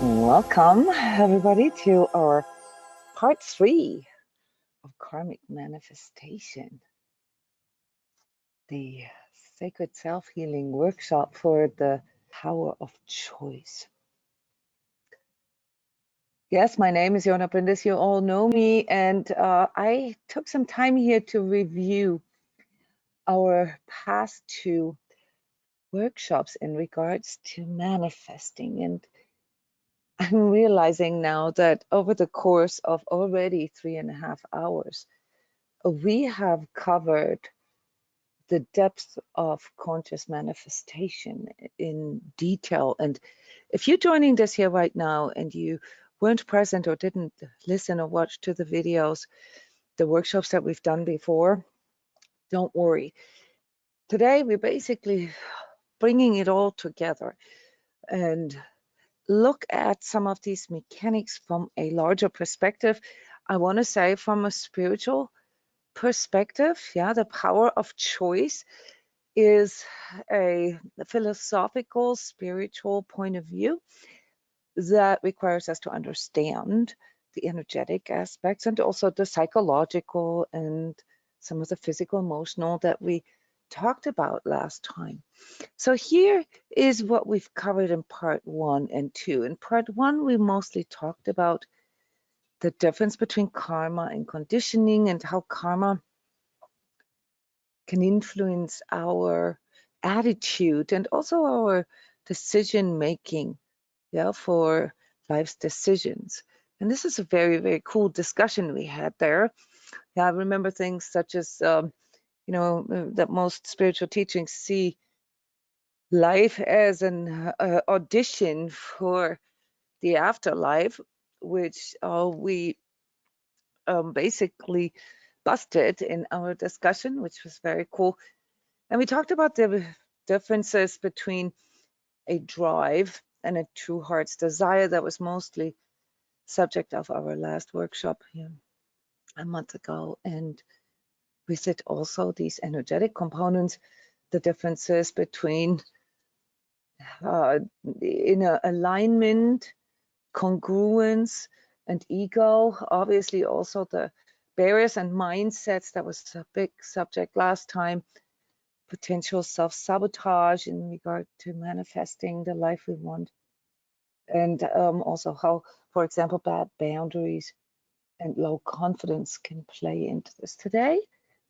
Welcome, everybody, to our part 3 of Karmic Manifestation, the Sacred Self-Healing Workshop for the Power of Choice. Yes, my name is Jona Bryndis. You all know me, and I took some time here to review our past 2 workshops in regards to manifesting, and I'm realizing now that over the course of already 3.5 hours, we have covered the depth of conscious manifestation in detail. And if you're joining this here right now and you weren't present or didn't listen or watch to the videos, the workshops that we've done before, don't worry. Today, we're basically bringing it all together and look at some of these mechanics from a larger perspective. I want to say from a spiritual perspective, the power of choice is a philosophical, spiritual point of view that requires us to understand the energetic aspects and also the psychological and some of the physical, emotional that we talked about last time. So here is what we've covered in part 1 and 2. In part 1, we mostly talked about the difference between karma and conditioning and how karma can influence our attitude and also our decision making, for life's decisions. And this is a very, very cool discussion we had there. I remember things such as, that most spiritual teachings see life as an audition for the afterlife, which we basically busted in our discussion, which was very cool. And we talked about the differences between a drive and a true heart's desire. That was mostly subject of our last workshop here a month ago. And we said also these energetic components, the differences between inner alignment, congruence, and ego. Obviously also the barriers and mindsets. That was a big subject last time. Potential self-sabotage in regard to manifesting the life we want. And also how, for example, bad boundaries and low confidence can play into this. Today,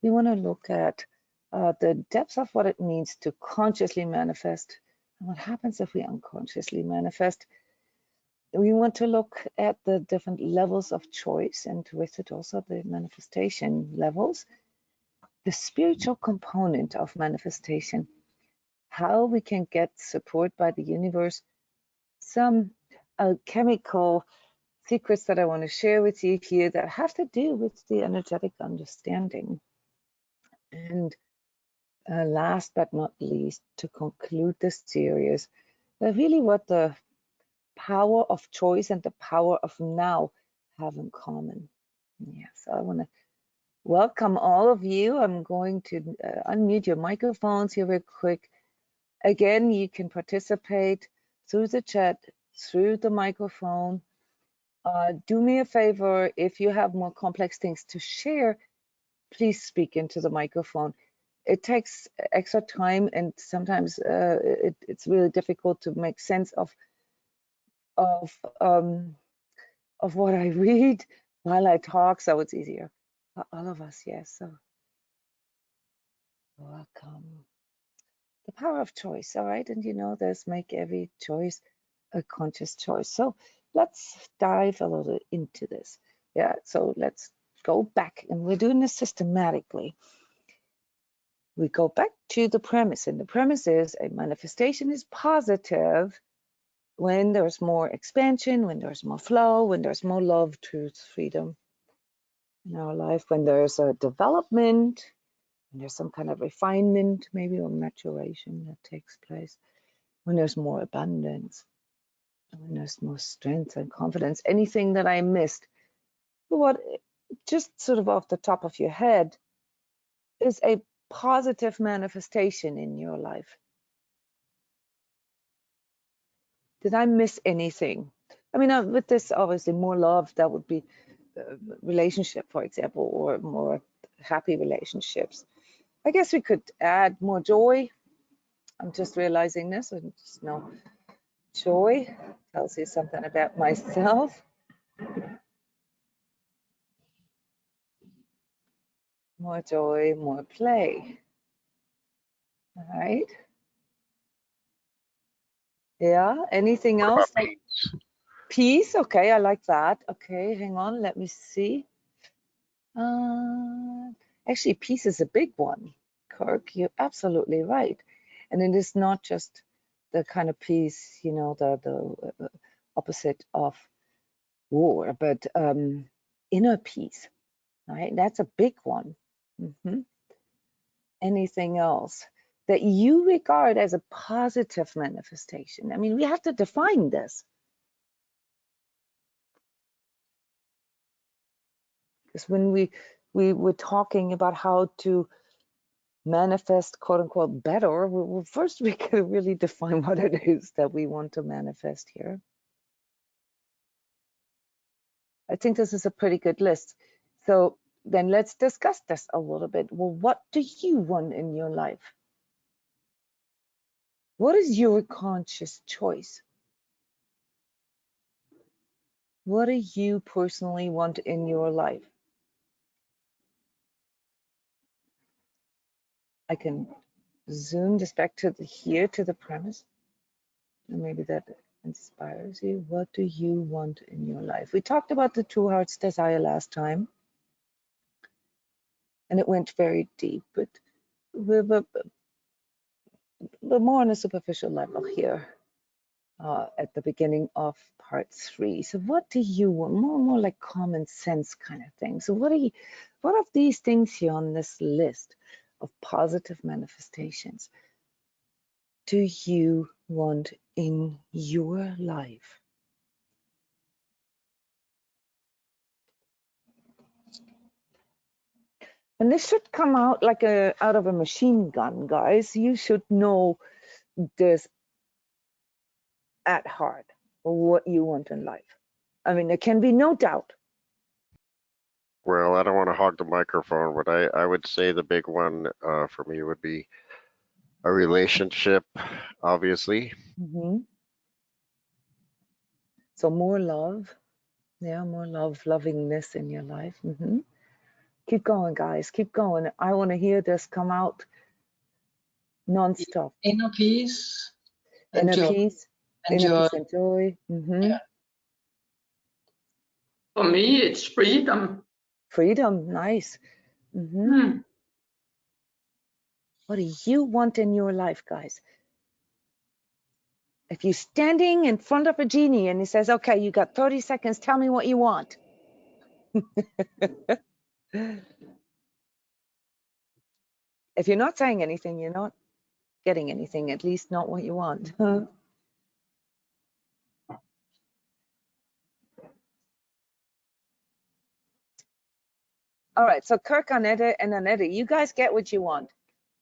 we want to look at the depth of what it means to consciously manifest and what happens if we unconsciously manifest. We want to look at the different levels of choice and with it also the manifestation levels, the spiritual component of manifestation, how we can get support by the universe, some chemical secrets that I want to share with you here that have to do with the energetic understanding. And last but not least, to conclude this series, really what the power of choice and the power of now have in common. So I want to welcome all of you. I'm going to unmute your microphones here real quick. Again, you can participate through the chat, through the microphone. Do me a favor, if you have more complex things to share, please speak into the microphone. It takes extra time, and sometimes it's really difficult to make sense of what I read while I talk, so it's easier for all of us. Yes, so welcome. The power of choice, all right? And there's make every choice a conscious choice. So let's dive a little into this. So let's go back, and we're doing this systematically. We go back to the premise, and the premise is a manifestation is positive when there's more expansion, when there's more flow, when there's more love, truth, freedom in our life, when there's a development, when there's some kind of refinement, maybe, or maturation that takes place, when there's more abundance, when there's more strength and confidence. Anything that I missed, what just sort of off the top of your head is a positive manifestation in your life? Did I miss anything? I mean, with this, obviously, more love, that would be relationship, for example, or more happy relationships. I guess we could add more joy. I'm just realizing this. I just know joy tells you something about myself. More joy, more play. All right. Yeah. Anything else? What about peace? Peace. Okay, I like that. Okay, hang on. Let me see. Actually, peace is a big one, Kirk. You're absolutely right. And it is not just the kind of peace, you know, the opposite of war, but inner peace, right? That's a big one. Anything else that you regard as a positive manifestation? I mean, we have to define this. Because when we were talking about how to manifest, quote unquote, better, well, first we could really define what it is that we want to manifest here. I think this is a pretty good list. So then let's discuss this a little bit. Well, what do you want in your life? What is your conscious choice? What do you personally want in your life? I can zoom this back to here to the premise, and maybe that inspires you. What do you want in your life? We talked about the true heart's desire last time, and it went very deep, but we're more on a superficial level here at the beginning of part 3. So what do you want? More like common sense kind of thing. So what of these things here on this list of positive manifestations do you want in your life? And this should come out like out of a machine gun, guys. You should know this at heart, what you want in life. I mean, there can be no doubt. Well, I don't want to hog the microphone, but I would say the big one for me would be a relationship, obviously. So more love. Yeah, more love, lovingness in your life. Keep going, guys. Keep going. I want to hear this come out non-stop. Inner peace. Inner joy. peace. Inner peace and joy. Yeah. For me, it's freedom. Freedom. Nice. What do you want in your life, guys? If you're standing in front of a genie and he says, okay, you got 30 seconds, tell me what you want. If you're not saying anything, you're not getting anything, at least not what you want. All right, so Kirk, Annette, and Annette, you guys get what you want,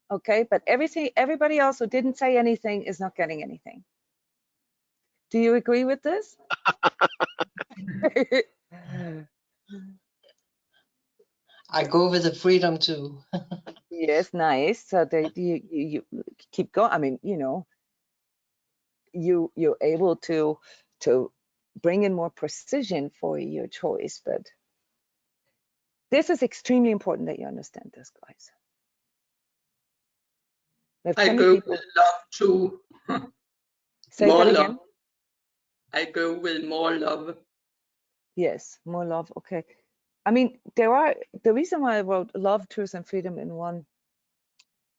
okay? But everybody else who didn't say anything is not getting anything. Do you agree with this? I go with the freedom too. Yes, nice. So you keep going. I mean, you know, you're able to bring in more precision for your choice, but this is extremely important that you understand this, guys. I go with love too. Say that again. Love. I go with more love. Yes, more love. Okay. I mean, the reason why I wrote love, truth, and freedom in one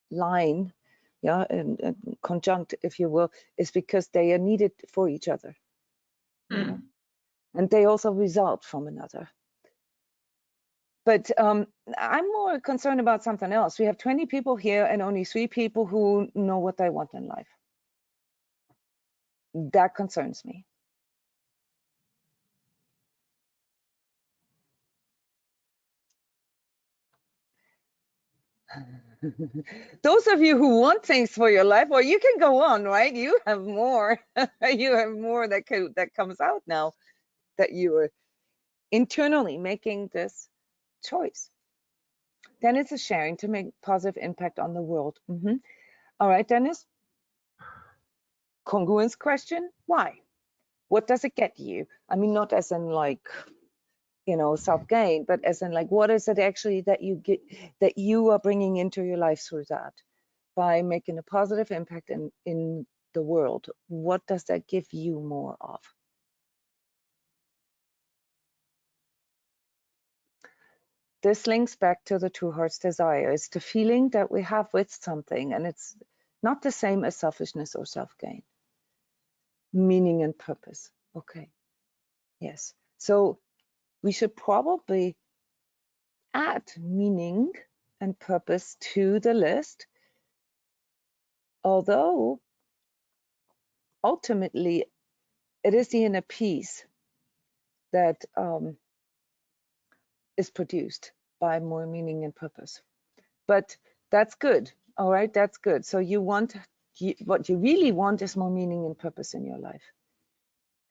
line, yeah, and conjunct, if you will, is because they are needed for each other. You know? And they also result from another. But I'm more concerned about something else. We have 20 people here and only 3 people who know what they want in life. That concerns me. Those of you who want things for your life, well, you can go on, right? You have more. You have more that comes out now. that you are internally making this choice. Then it's a sharing to make positive impact on the world. All right, Dennis. Congruence question, why? What does it get you? I mean, not as in like, you know, self-gain, but as in like, what is it actually that you get, that you are bringing into your life through that? By making a positive impact in the world, what does that give you more of? This links back to the true heart's desire. It's the feeling that we have with something, and it's not the same as selfishness or self-gain. Meaning and purpose. Okay. Yes. So we should probably add meaning and purpose to the list, although ultimately it is the inner peace that is produced by more meaning and purpose. But that's good. All right, that's good. So you want, what you really want is more meaning and purpose in your life.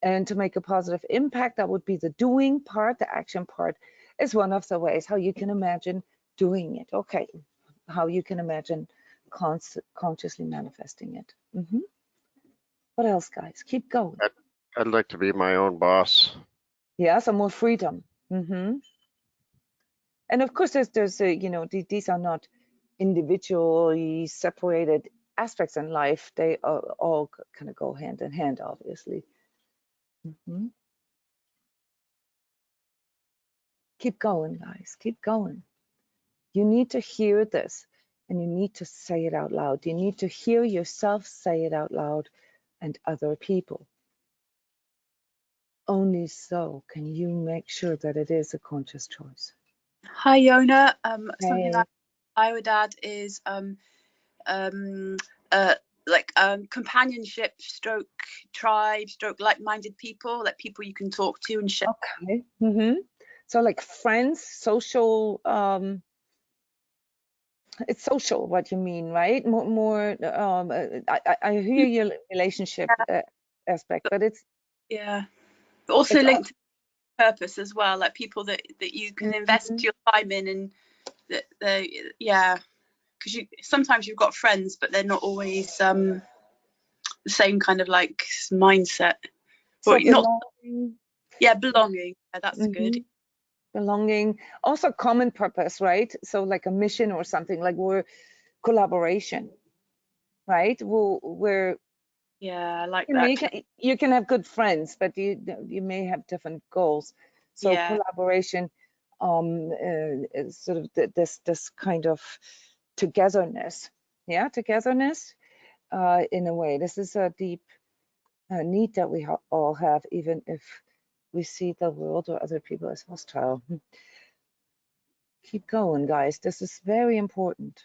And to make a positive impact, that would be the doing part, the action part is one of the ways how you can imagine doing it. Okay, how you can imagine consciously manifesting it. What else, guys? Keep going. I'd like to be my own boss. Yeah, some more freedom. And of course, there's you know, these are not individually separated aspects in life. They all kind of go hand in hand, obviously. Keep going, guys. Keep going. You need to hear this, and you need to say it out loud. You need to hear yourself say it out loud and other people. Only so can you make sure that it is a conscious choice. Hi, Jona. Something Hey. that I would add is companionship, stroke tribe, stroke like-minded people, like people you can talk to and share. Okay. So like friends, social. It's social, what you mean, right? More. I hear your relationship aspect, but it's also it's linked to purpose as well, like people that you can invest your time in, and that because sometimes you've got friends, but they're not always the same kind of like mindset. so belonging. Belonging. Yeah, that's good. Belonging, also common purpose, right? So like a mission or something, like we're collaboration, right? We're I like that. You can have good friends, but you may have different goals. So collaboration, is sort of this kind of togetherness. Togetherness. In a way, this is a deep need that we all have, even if we see the world or other people as hostile. Keep going, guys. This is very important.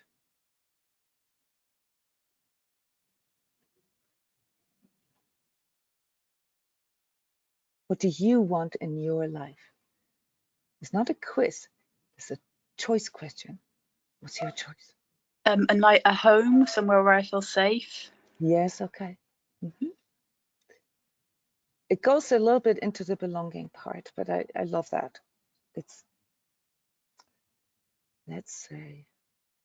What do you want in your life? It's not a quiz. It's a choice question. What's your choice? And like a home, somewhere where I feel safe. Yes, okay. It goes a little bit into the belonging part, but I love that. It's, let's say.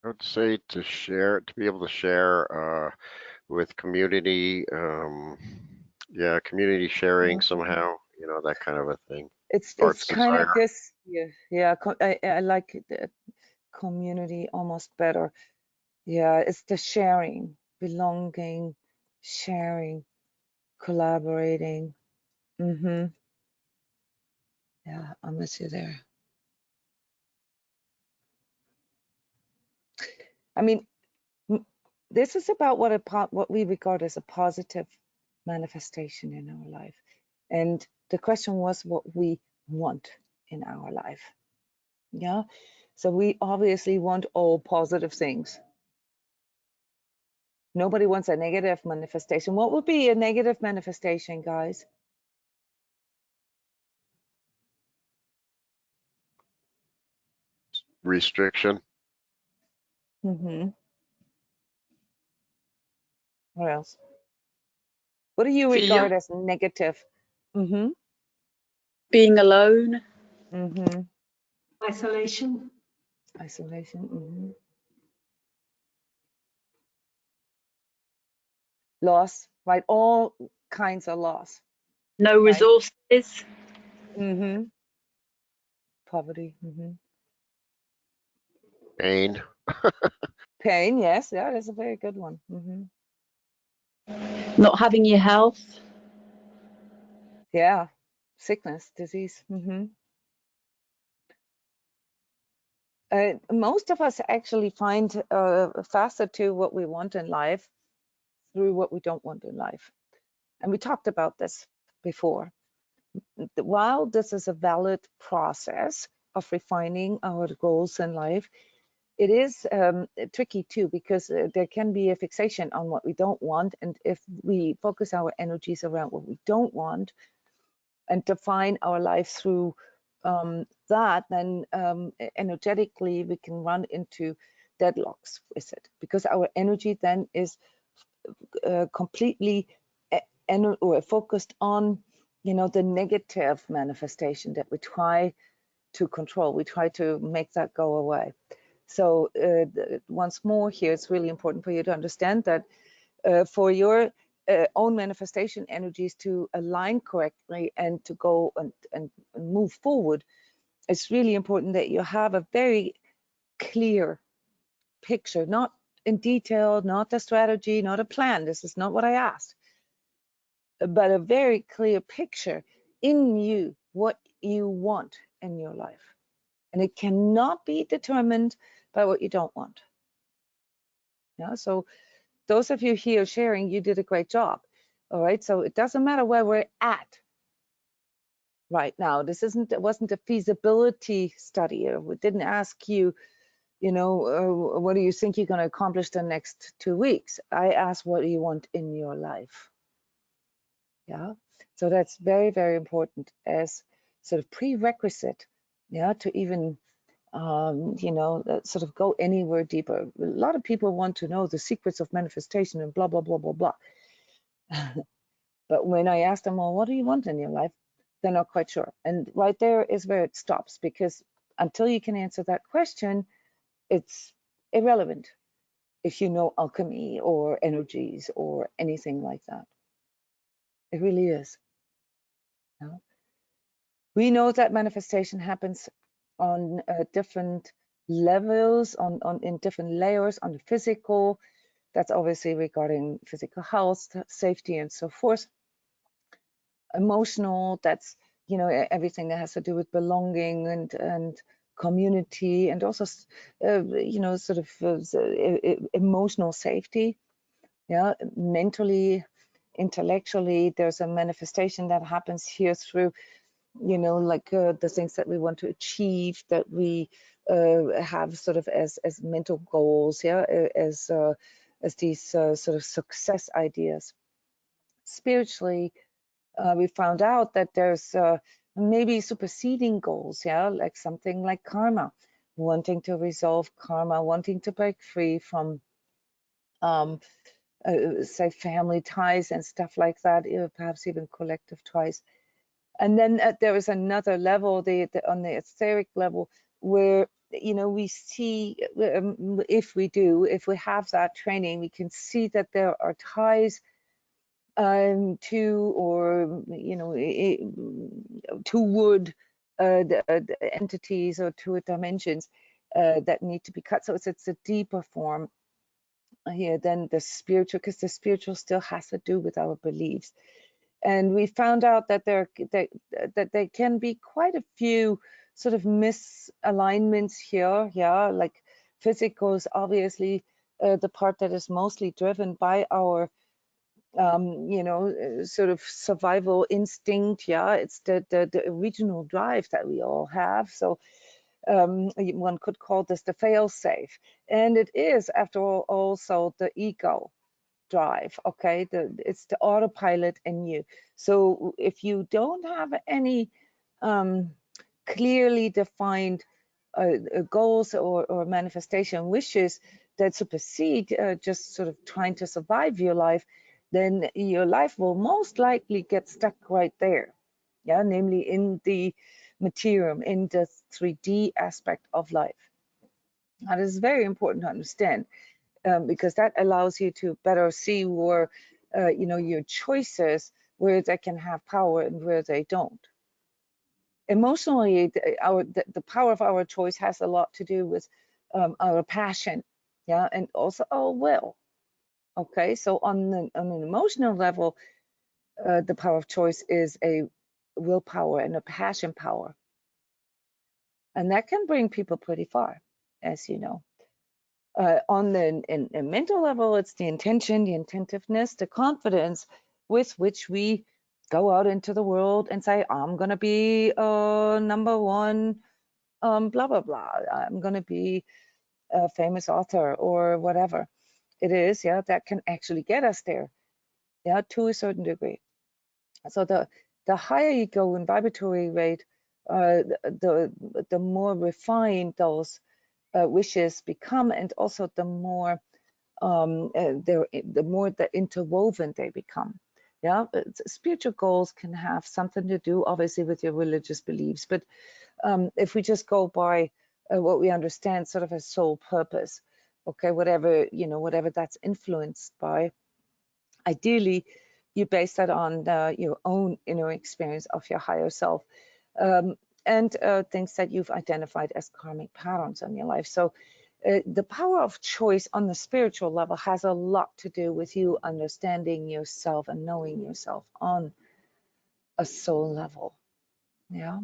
I would say to share, to be able to share with community, community sharing somehow, you know, that kind of a thing. It's kind of this, I like the community almost better. Yeah, it's the sharing, belonging, sharing, collaborating. Yeah, I'm with you there. I mean, this is about what we regard as a positive manifestation in our life. And the question was what we want in our life. Yeah. So we obviously want all positive things. Nobody wants a negative manifestation. What would be a negative manifestation, guys? Restriction. What else? What do you regard as negative? Being alone. Mm-hmm. Isolation. Isolation. Mm-hmm. Loss, right? All kinds of loss. No Right. resources. Mm-hmm. Poverty. Mm-hmm. Pain. Pain, yes, yeah, that's a very good one. Mm-hmm. Not having your health. Yeah, sickness, disease. Mm-hmm. Most of us actually find faster to what we want in life through what we don't want in life. And we talked about this before. While this is a valid process of refining our goals in life, it is tricky too, because there can be a fixation on what we don't want. And if we focus our energies around what we don't want and define our life through that, then energetically we can run into deadlocks with it, because our energy then is completely or focused on, you know, the negative manifestation that we try to control. We try to make that go away. So once more here, it's really important for you to understand that for your own manifestation energies to align correctly and to go and move forward, it's really important that you have a very clear picture, not in detail, not a strategy, not a plan. This is not what I asked, but a very clear picture in you, what you want in your life. And it cannot be determined by what you don't want. Yeah, so those of you here sharing, you did a great job. All right, so it doesn't matter where we're at right now. It wasn't a feasibility study. We didn't ask you, you know, what do you think you're going to accomplish the next 2 weeks? I asked, what do you want in your life? Yeah, so that's very, very important as sort of prerequisite, yeah, to even you know, sort of go anywhere deeper. A lot of people want to know the secrets of manifestation and blah, blah, blah, blah, blah. But when I ask them, well, what do you want in your life? They're not quite sure. And right there is where it stops, because until you can answer that question, it's irrelevant if you know alchemy or energies or anything like that. It really is. You know? We know that manifestation happens on different levels, in different layers, on the physical. That's obviously regarding physical health, safety, and so forth. Emotional, that's, you know, everything that has to do with belonging and community, and also, you know, sort of emotional safety. Yeah, mentally, intellectually, there's a manifestation that happens here through, you know, like the things that we want to achieve, that we have sort of as mental goals, yeah, as these sort of success ideas. Spiritually, we found out that there's maybe superseding goals, yeah, like something like karma, wanting to resolve karma, wanting to break free from say family ties and stuff like that, perhaps even collective ties. And then there is another level, on the etheric level, where, you know, we see, if we have that training, we can see that there are ties to, or, you know, toward the entities or to dimensions that need to be cut. So it's a deeper form here than the spiritual, because the spiritual still has to do with our beliefs. And we found out that there can be quite a few sort of misalignments here. Yeah, like physical is obviously the part that is mostly driven by our you know, sort of survival instinct. Yeah, it's the original drive that we all have. So one could call this the fail-safe, and it is, after all, also the ego drive. Okay, it's the autopilot in you. So if you don't have any clearly defined goals or manifestation wishes that supersede just sort of trying to survive your life, then your life will most likely get stuck right there. yeah, namely in the materium, in the 3D aspect of life. That is very important to understand, because that allows you to better see where, you know, your choices, where they can have power and where they don't. Emotionally, the power of our choice has a lot to do with our passion, yeah, and also our will. Okay, so on an emotional level, the power of choice is a willpower and a passion power, and that can bring people pretty far, as you know. On the mental level, it's the intention, the intentiveness, the confidence with which we go out into the world and say, I'm going to be #1, blah, blah, blah. I'm going to be a famous author or whatever it is, yeah, that can actually get us there, yeah, to a certain degree. So the higher you go in vibratory rate, the more refined those wishes become, and also the more the more interwoven they become. Yeah, spiritual goals can have something to do, obviously, with your religious beliefs, but if we just go by what we understand sort of as soul purpose, okay, whatever, you know, whatever that's influenced by, ideally you base that on your own inner experience of your higher self, and things that you've identified as karmic patterns in your life. So the power of choice on the spiritual level has a lot to do with you understanding yourself and knowing yourself on a soul level. Yeah.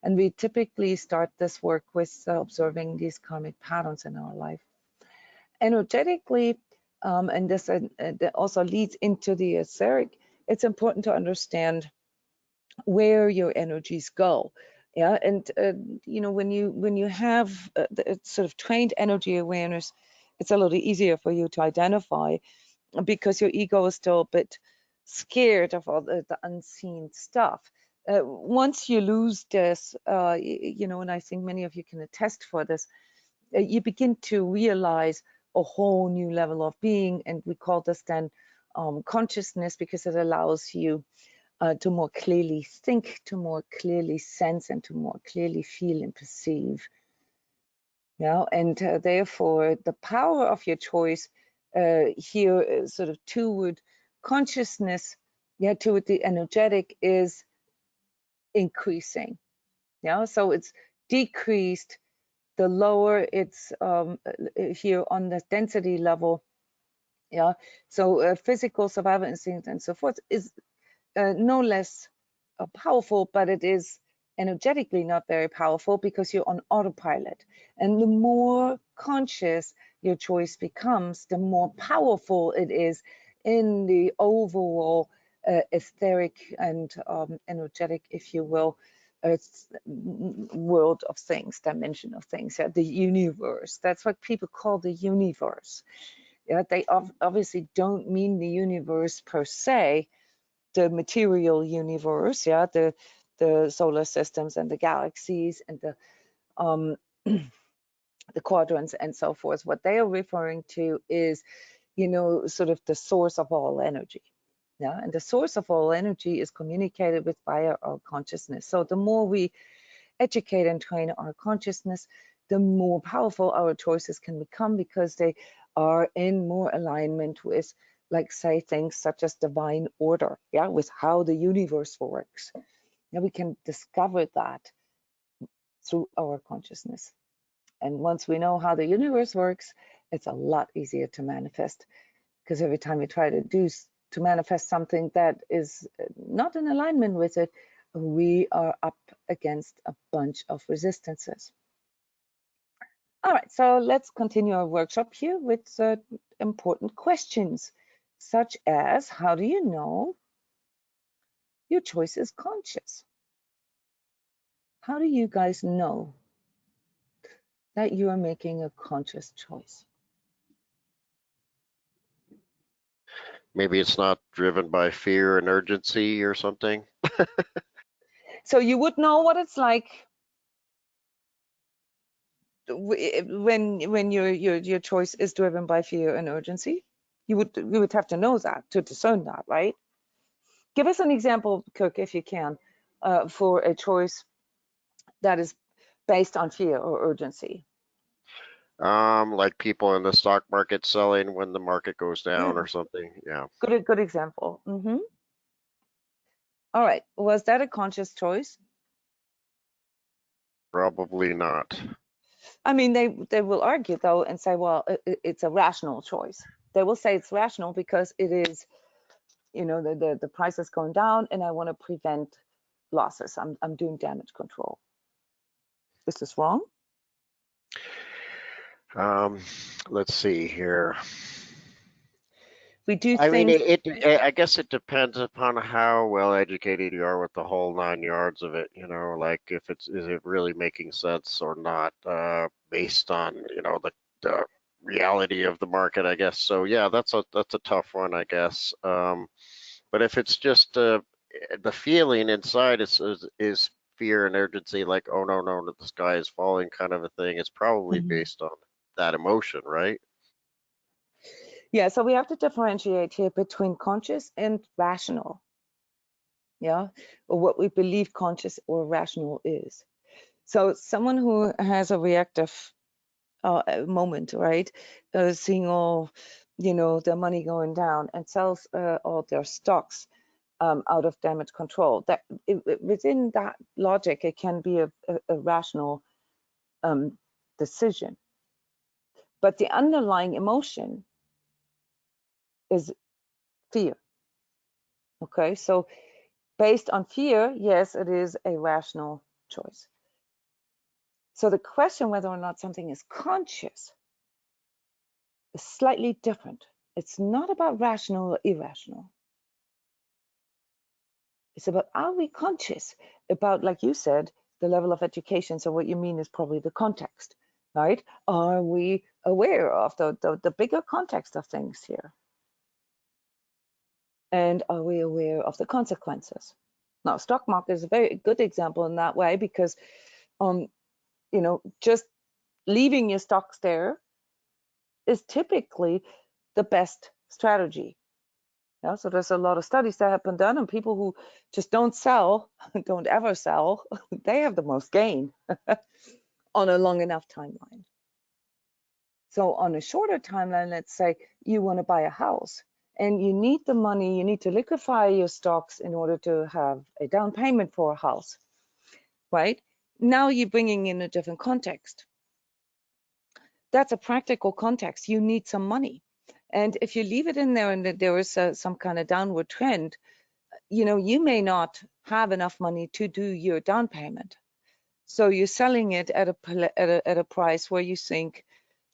And we typically start this work with observing these karmic patterns in our life. Energetically, and this that also leads into the etheric, it's important to understand where your energies go. Yeah, and you know, when you have the sort of trained energy awareness, it's a little easier for you to identify, because your ego is still a bit scared of all the unseen stuff. Once you lose this, you know, and I think many of you can attest for this, you begin to realize a whole new level of being, and we call this then consciousness, because it allows you to more clearly think, to more clearly sense, and to more clearly feel and perceive. Yeah, and therefore the power of your choice here is sort of toward consciousness, yeah, toward the energetic, is increasing. Yeah, so it's decreased the lower it's here on the density level. Yeah, so physical survival instinct and so forth is no less powerful, but it is energetically not very powerful because you're on autopilot. And the more conscious your choice becomes, the more powerful it is in the overall etheric and energetic, if you will, world of things, dimension of things, yeah, the universe. That's what people call the universe. Yeah, they obviously don't mean the universe per se, the material universe, yeah, the solar systems and the galaxies and the quadrants and so forth. What they are referring to is, you know, sort of the source of all energy. Yeah, and the source of all energy is communicated with via our consciousness. So the more we educate and train our consciousness, the more powerful our choices can become, because they are in more alignment with, like, say, things such as divine order, yeah, with how the universe works. Yeah, we can discover that through our consciousness. And once we know how the universe works, it's a lot easier to manifest, because every time we try to manifest something that is not in alignment with it, we are up against a bunch of resistances. All right, so let's continue our workshop here with important questions, such as, how do you know your choice is conscious? How do you guys know that you are making a conscious choice? Maybe it's not driven by fear and urgency or something. So you would know what it's like when your choice is driven by fear and urgency. You would have to know that to discern that, right? Give us an example, Kirk, if you can, for a choice that is based on fear or urgency? Like people in the stock market selling when the market goes down Yeah. or something. Yeah. Good example. All right. Was that a conscious choice? Probably not. I mean, they will argue though and say, well, it's a rational choice. They will say it's rational because it is, you know, the price is going down and I want to prevent losses. I'm doing damage control. Is this wrong? Let's see here. We do I mean, things. I guess it depends upon how well educated you are with the whole 9 yards of it. You know, like if is it really making sense or not, based on, you know, the reality of the market, I guess. So yeah, that's a tough one, I guess. But if it's just the feeling inside is fear and urgency, like, oh no, no, the sky is falling kind of a thing, it's probably based on that emotion, right? Yeah, so we have to differentiate here between conscious and rational. Yeah, or what we believe conscious or rational is. So someone who has a reactive moment, right, seeing all, you know, their money going down and sells all their stocks out of damage control. That within that logic, it can be a rational decision, but the underlying emotion is fear. Okay, so based on fear, yes, it is a rational choice. So the question whether or not something is conscious is slightly different. It's not about rational or irrational. It's about, are we conscious about, like you said, the level of education? So what you mean is probably the context, right? Are we aware of the bigger context of things here? And are we aware of the consequences? Now, stock market is a very good example in that way because, you know, just leaving your stocks there is typically the best strategy. Yeah, so there's a lot of studies that have been done, and people who just don't sell, don't ever sell, they have the most gain on a long enough timeline. So on a shorter timeline, let's say you want to buy a house and you need the money, you need to liquefy your stocks in order to have a down payment for a house, right? Now you're bringing in a different context. That's a practical context. You need some money. And if you leave it in there and there is some kind of downward trend, you know, you may not have enough money to do your down payment. So you're selling it at a price where you think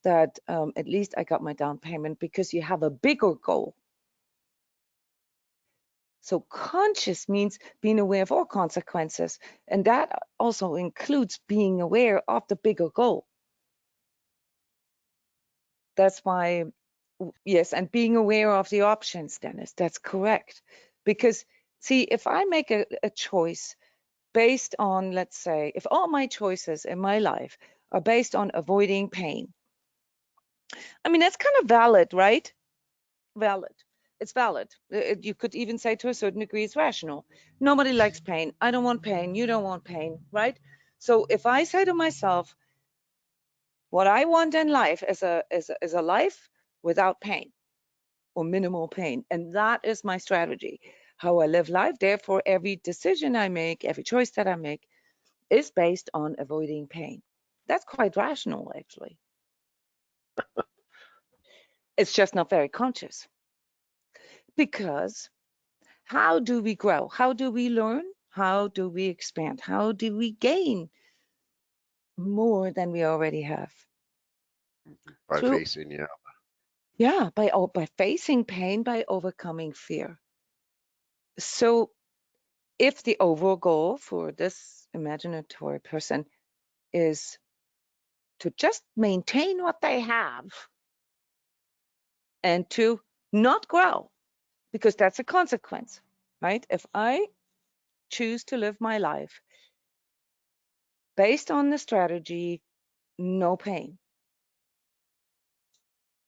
that at least I got my down payment, because you have a bigger goal. So conscious means being aware of all consequences, and that also includes being aware of the bigger goal. That's why, yes, and being aware of the options, Dennis, that's correct. Because see, if I make a choice based on, let's say, if all my choices in my life are based on avoiding pain, I mean, that's kind of valid, right? Valid. It's valid. You could even say to a certain degree it's rational. Nobody likes pain. I don't want pain. You don't want pain, right? So if I say to myself, what I want in life is a life without pain or minimal pain, and that is my strategy, how I live life. Therefore, every decision I make, every choice that I make is based on avoiding pain. That's quite rational, actually. It's just not very conscious. Because how do we grow? How do we learn? How do we expand? How do we gain more than we already have? By Through, facing, yeah. yeah, by facing pain, by overcoming fear. So if the overall goal for this imaginatory person is to just maintain what they have and to not grow, because that's a consequence, right? If I choose to live my life based on the strategy, no pain,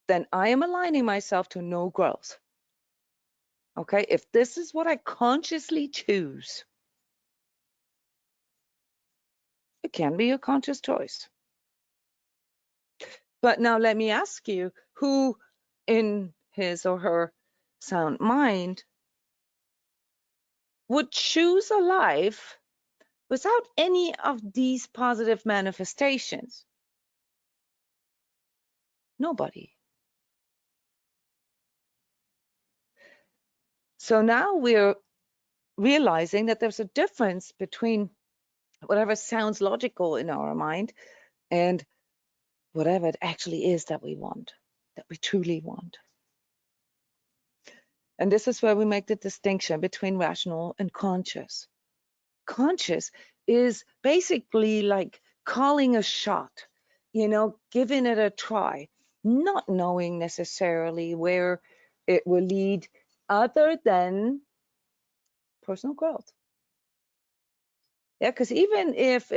then I am aligning myself to no growth. Okay, if this is what I consciously choose, It can be a conscious choice. But now let me ask you, who in his or her sound mind would choose a life without any of these positive manifestations? Nobody. So now we're realizing that there's a difference between whatever sounds logical in our mind and whatever it actually is that we want, that we truly want. And this is where we make the distinction between rational and conscious. Conscious is basically like calling a shot, giving it a try, not knowing necessarily where it will lead other than personal growth. Yeah, because even if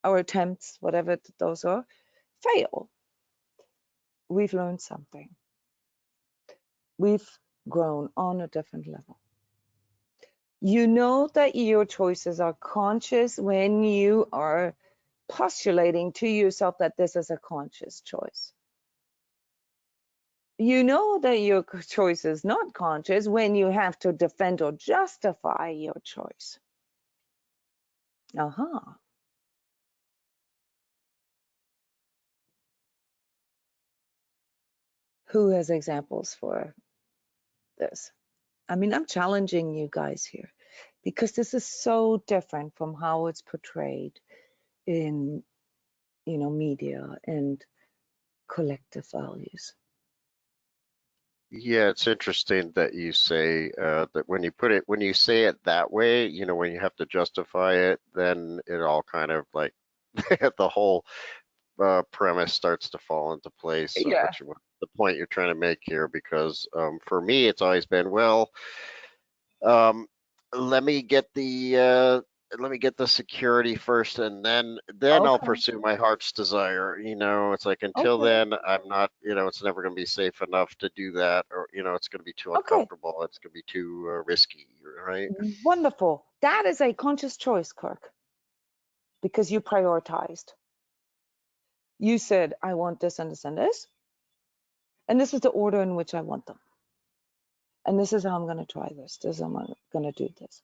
our attempts, whatever those are, fail, we've learned something. We've grown on a different level. You know that your choices are conscious when you are postulating to yourself that this is a conscious choice. You know that your choice is not conscious when you have to defend or justify your choice. Who has examples for this? I mean, I'm challenging you guys here because this is so different from how it's portrayed in, media and collective values. Yeah, it's interesting that you say that when you say it that way, when you have to justify it, then it all kind of like the whole premise starts to fall into place of Yeah. the point you're trying to make here. Because for me, it's always been, well, um, let me get the security first, and then I'll Okay. pursue my heart's desire. It's like until Okay. then, I'm not. It's never going to be safe enough to do that, or it's going to be too uncomfortable. It's going to be too risky, right? Wonderful. That is a conscious choice, Kirk, because you prioritized. You said, I want this and this and this, and this is the order in which I want them. And this is how I'm going to try this. This is how I'm going to do this.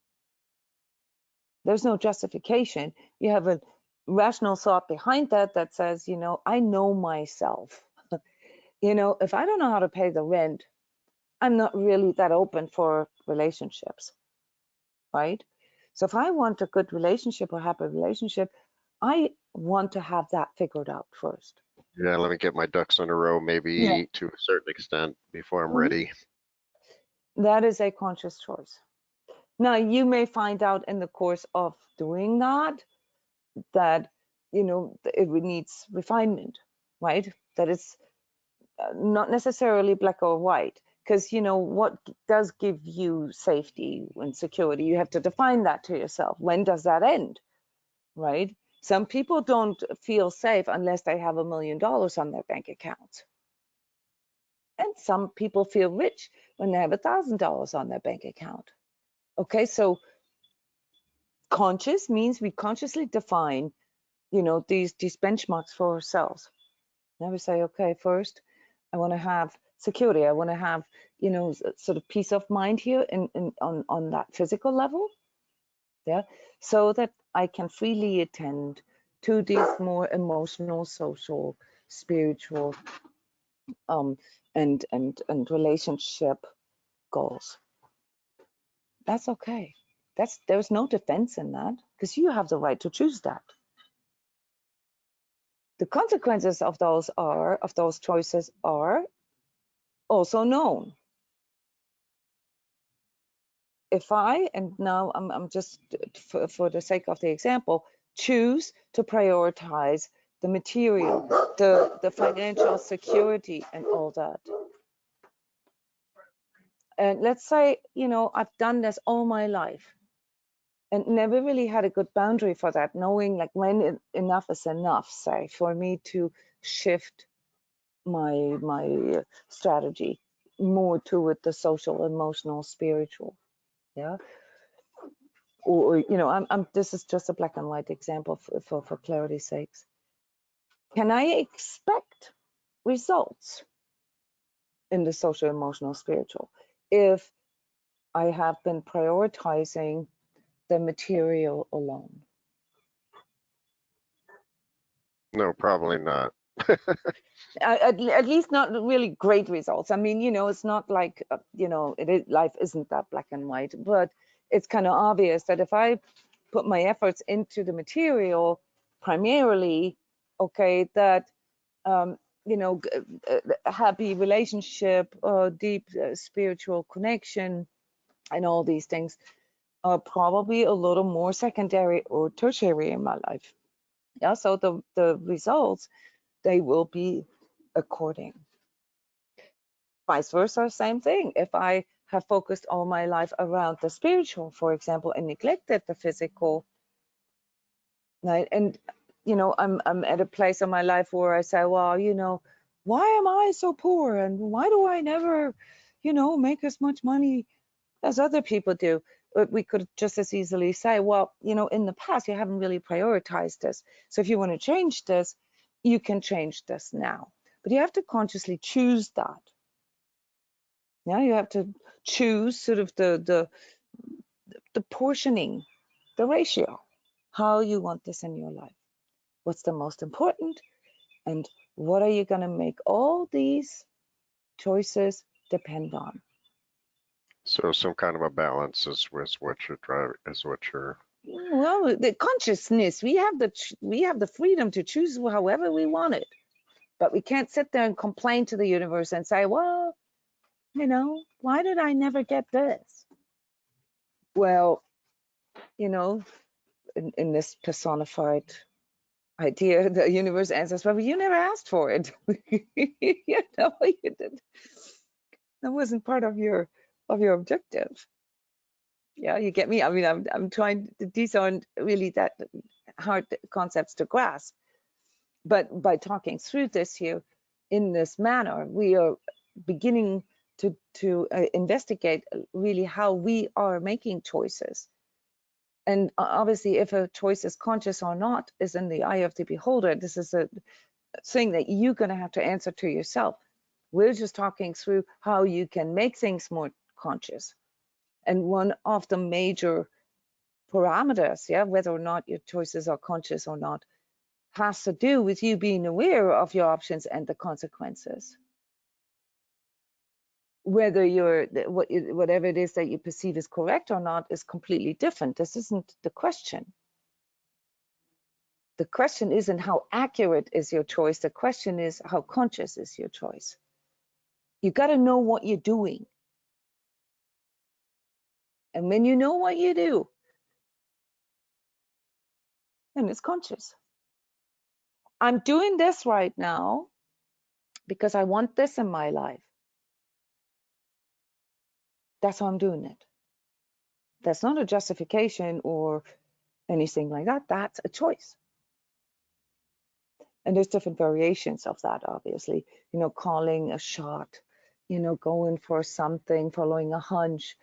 There's no justification. You have a rational thought behind that that says, I know myself. If I don't know how to pay the rent, I'm not really that open for relationships, right? So if I want a good relationship or happy relationship, I want to have that figured out first. Yeah, let me get my ducks in a row, maybe to a certain extent before I'm ready. That is a conscious choice. Now, you may find out in the course of doing that it needs refinement, right? That it's not necessarily black or white, because what does give you safety and security? You have to define that to yourself. When does that end, right? Some people don't feel safe unless they have $1 million on their bank account. And some people feel rich when they have $1,000 on their bank account. Okay, so conscious means we consciously define, these benchmarks for ourselves. Now we say, okay, first, I want to have security. I want to have, sort of peace of mind here on that physical level. Yeah, so that I can freely attend to these more emotional, social, spiritual, and relationship goals. That's okay. There's no defense in that, because you have the right to choose that. The consequences of those choices are also known. If I, and now I'm just for the sake of the example, choose to prioritize the material, the financial security and all that. And let's say, I've done this all my life and never really had a good boundary for that, knowing like when enough is enough, say, for me to shift my strategy more toward the social, emotional, spiritual. Yeah. or you know, this is just a black and white example for clarity's sakes. Can I expect results in the social, emotional, spiritual if I have been prioritizing the material alone? No, probably not. At least not really great results. I mean, you know, it's not like, you know, life isn't that black and white, but it's kind of obvious that if I put my efforts into the material primarily, okay, that, you know, a happy relationship, deep spiritual connection, and all these things are probably a little more secondary or tertiary in my life. Yeah, so the results, they will be according. Vice versa, same thing. If I have focused all my life around the spiritual, for example, and neglected the physical, right? And you know, I'm at a place in my life where I say, well, you know, why am I so poor, and why do I never, you know, make as much money as other people do? We could just as easily say, well, you know, in the past you haven't really prioritized this. So if you want to change this, you can change this now. But you have to consciously choose that. Now you have to choose sort of the portioning, the ratio, how you want this in your life. What's the most important, and what are you going to make all these choices depend on? So some kind of a balance is what you're driving, is what you're. Well, the consciousness, we have the freedom to choose however we want it, but we can't sit there and complain to the universe and say, well, you know, why did I never get this? Well, you know, in this personified idea, the universe answers, well, you never asked for it. You know, you did. That wasn't part of your objective. Yeah, you get me? I mean, I'm trying, these aren't really that hard concepts to grasp. But by talking through this here in this manner, we are beginning to investigate really how we are making choices. And obviously, if a choice is conscious or not is in the eye of the beholder. This is a thing that you're going to have to answer to yourself. We're just talking through how you can make things more conscious. And one of the major parameters, yeah, whether or not your choices are conscious or not, has to do with you being aware of your options and the consequences. Whether whatever it is that you perceive as correct or not is completely different. This isn't the question. The question isn't how accurate is your choice. The question is how conscious is your choice. You got to know what you're doing. And when you know what you do, then it's conscious. I'm doing this right now because I want this in my life. That's how I'm doing it. That's not a justification or anything like that. That's a choice. And there's different variations of that, obviously. You know, calling a shot, you know, going for something, following a hunch,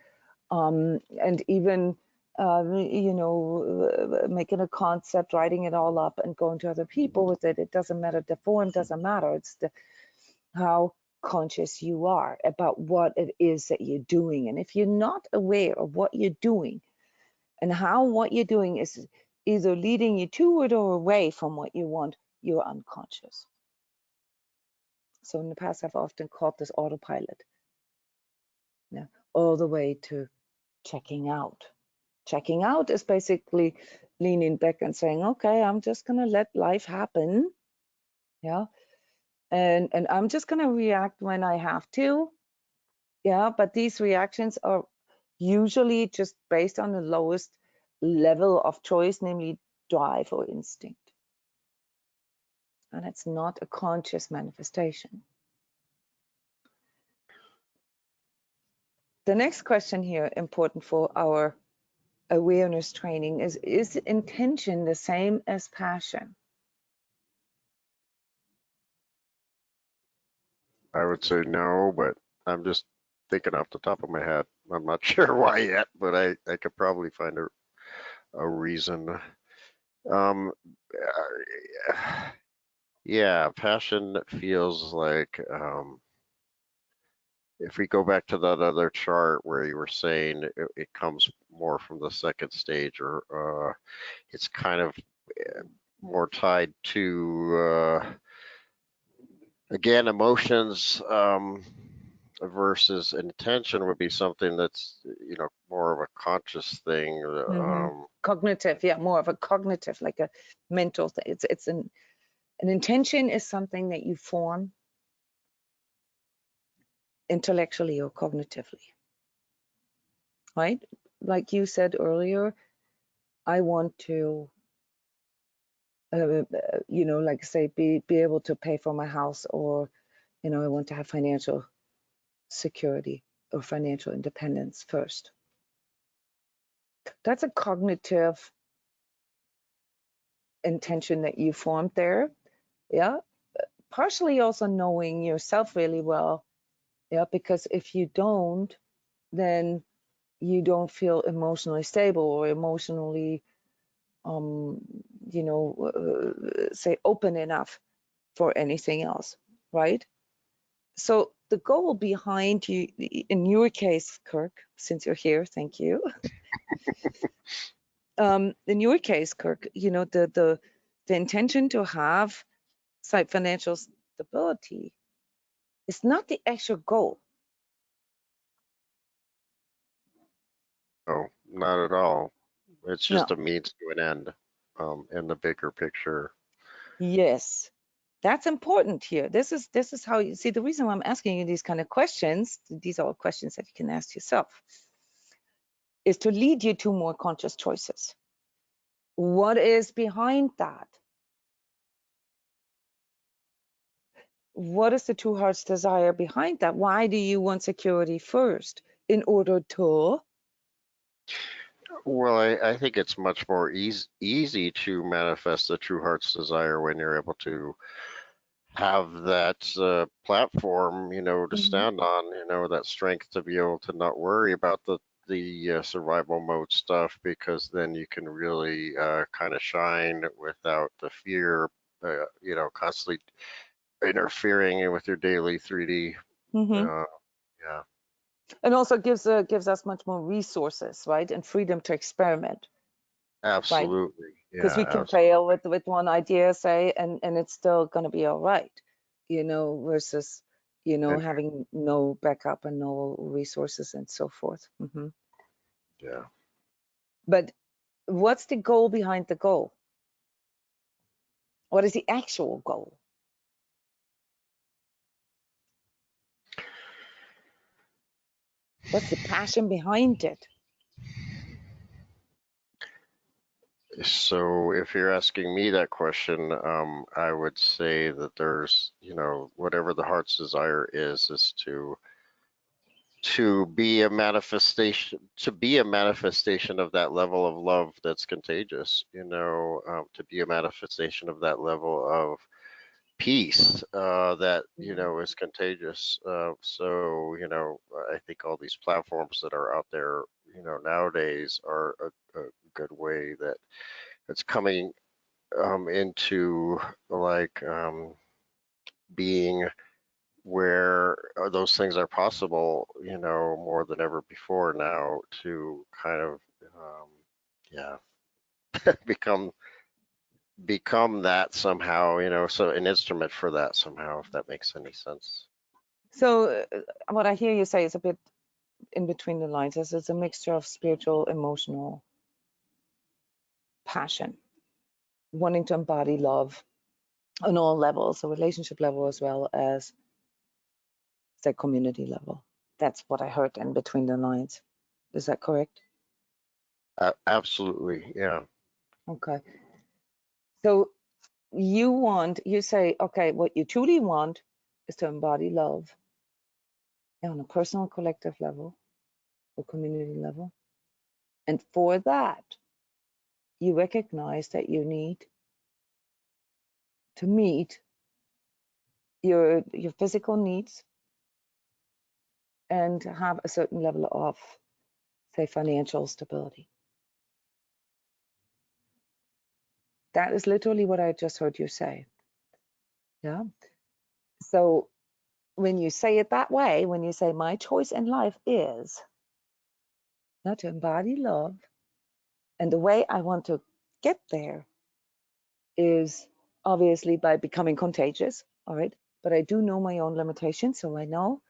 and even, you know, making a concept, writing it all up and going to other people with it. It doesn't matter. The form doesn't matter. It's how conscious you are about what it is that you're doing. And if you're not aware of what you're doing and how what you're doing is either leading you toward or away from what you want, you're unconscious. So in the past, I've often called this autopilot. Yeah, all the way to checking out. Checking out is basically leaning back and saying, okay, I'm just going to let life happen. Yeah. And I'm just going to react when I have to. Yeah. But these reactions are usually just based on the lowest level of choice, namely drive or instinct. And it's not a conscious manifestation. The next question here, important for our awareness training, is intention the same as passion? I would say no, but I'm just thinking off the top of my head. I'm not sure why yet, but I could probably find a reason. Yeah, passion feels like, if we go back to that other chart where you were saying it comes more from the second stage, or it's kind of more tied to, again, emotions, versus intention would be something that's, more of a conscious thing. Cognitive, yeah, more of a cognitive, like a mental thing. It's an intention is something that you form intellectually or cognitively, right? Like you said earlier, I want to, like say, be able to pay for my house, or, I want to have financial security or financial independence first. That's a cognitive intention that you formed there. Yeah. Partially also knowing yourself really well. Yeah. Because if you don't, then you don't feel emotionally stable or emotionally, say open enough for anything else, right? So the goal behind you, in your case, Kirk, since you're here, thank you. In your case, Kirk, the intention to have financial stability is not the actual goal. No, not at all. It's just No. a means to an end, in the bigger picture. Yes, that's important here. This is how you see the reason why I'm asking you these kind of questions. These are all questions that you can ask yourself, is to lead you to more conscious choices. What is behind that? What is the true heart's desire behind that? Why do you want security first? In order to? Well, I think it's much more easy to manifest the true heart's desire when you're able to have that platform, to stand on, that strength to be able to not worry about the survival mode stuff, because then you can really kind of shine without the fear, constantly interfering with your daily 3D. Yeah. And also gives us much more resources, right? And freedom to experiment. Absolutely. Right? Because we can absolutely. fail with one idea, say, and it's still going to be all right, versus, And having no backup and no resources and so forth. yeah. But what's the goal behind the goal? What is the actual goal? What's the passion behind it? So if you're asking me that question, I would say that there's, whatever the heart's desire is to be a manifestation of that level of love that's contagious, to be a manifestation of that level of peace, that, is contagious. So, I think all these platforms that are out there, nowadays are a good way that it's coming into, like, being where those things are possible, more than ever before now, to kind of, yeah, become that somehow, so an instrument for that somehow, if that makes any sense. So what I hear you say is a bit in between the lines, is it's a mixture of spiritual, emotional passion, wanting to embody love on all levels, a relationship level as well as the community level. That's what I heard in between the lines. Is that correct? Absolutely, yeah. Okay. So you say, okay, what you truly want is to embody love on a personal, collective level or community level. And for that, you recognize that you need to meet your physical needs and have a certain level of, say, financial stability. That is literally what I just heard you say. Yeah. So when you say it that way, when you say my choice in life is not to embody love, and the way I want to get there is obviously by becoming contagious, all right? But I do know my own limitations, so I know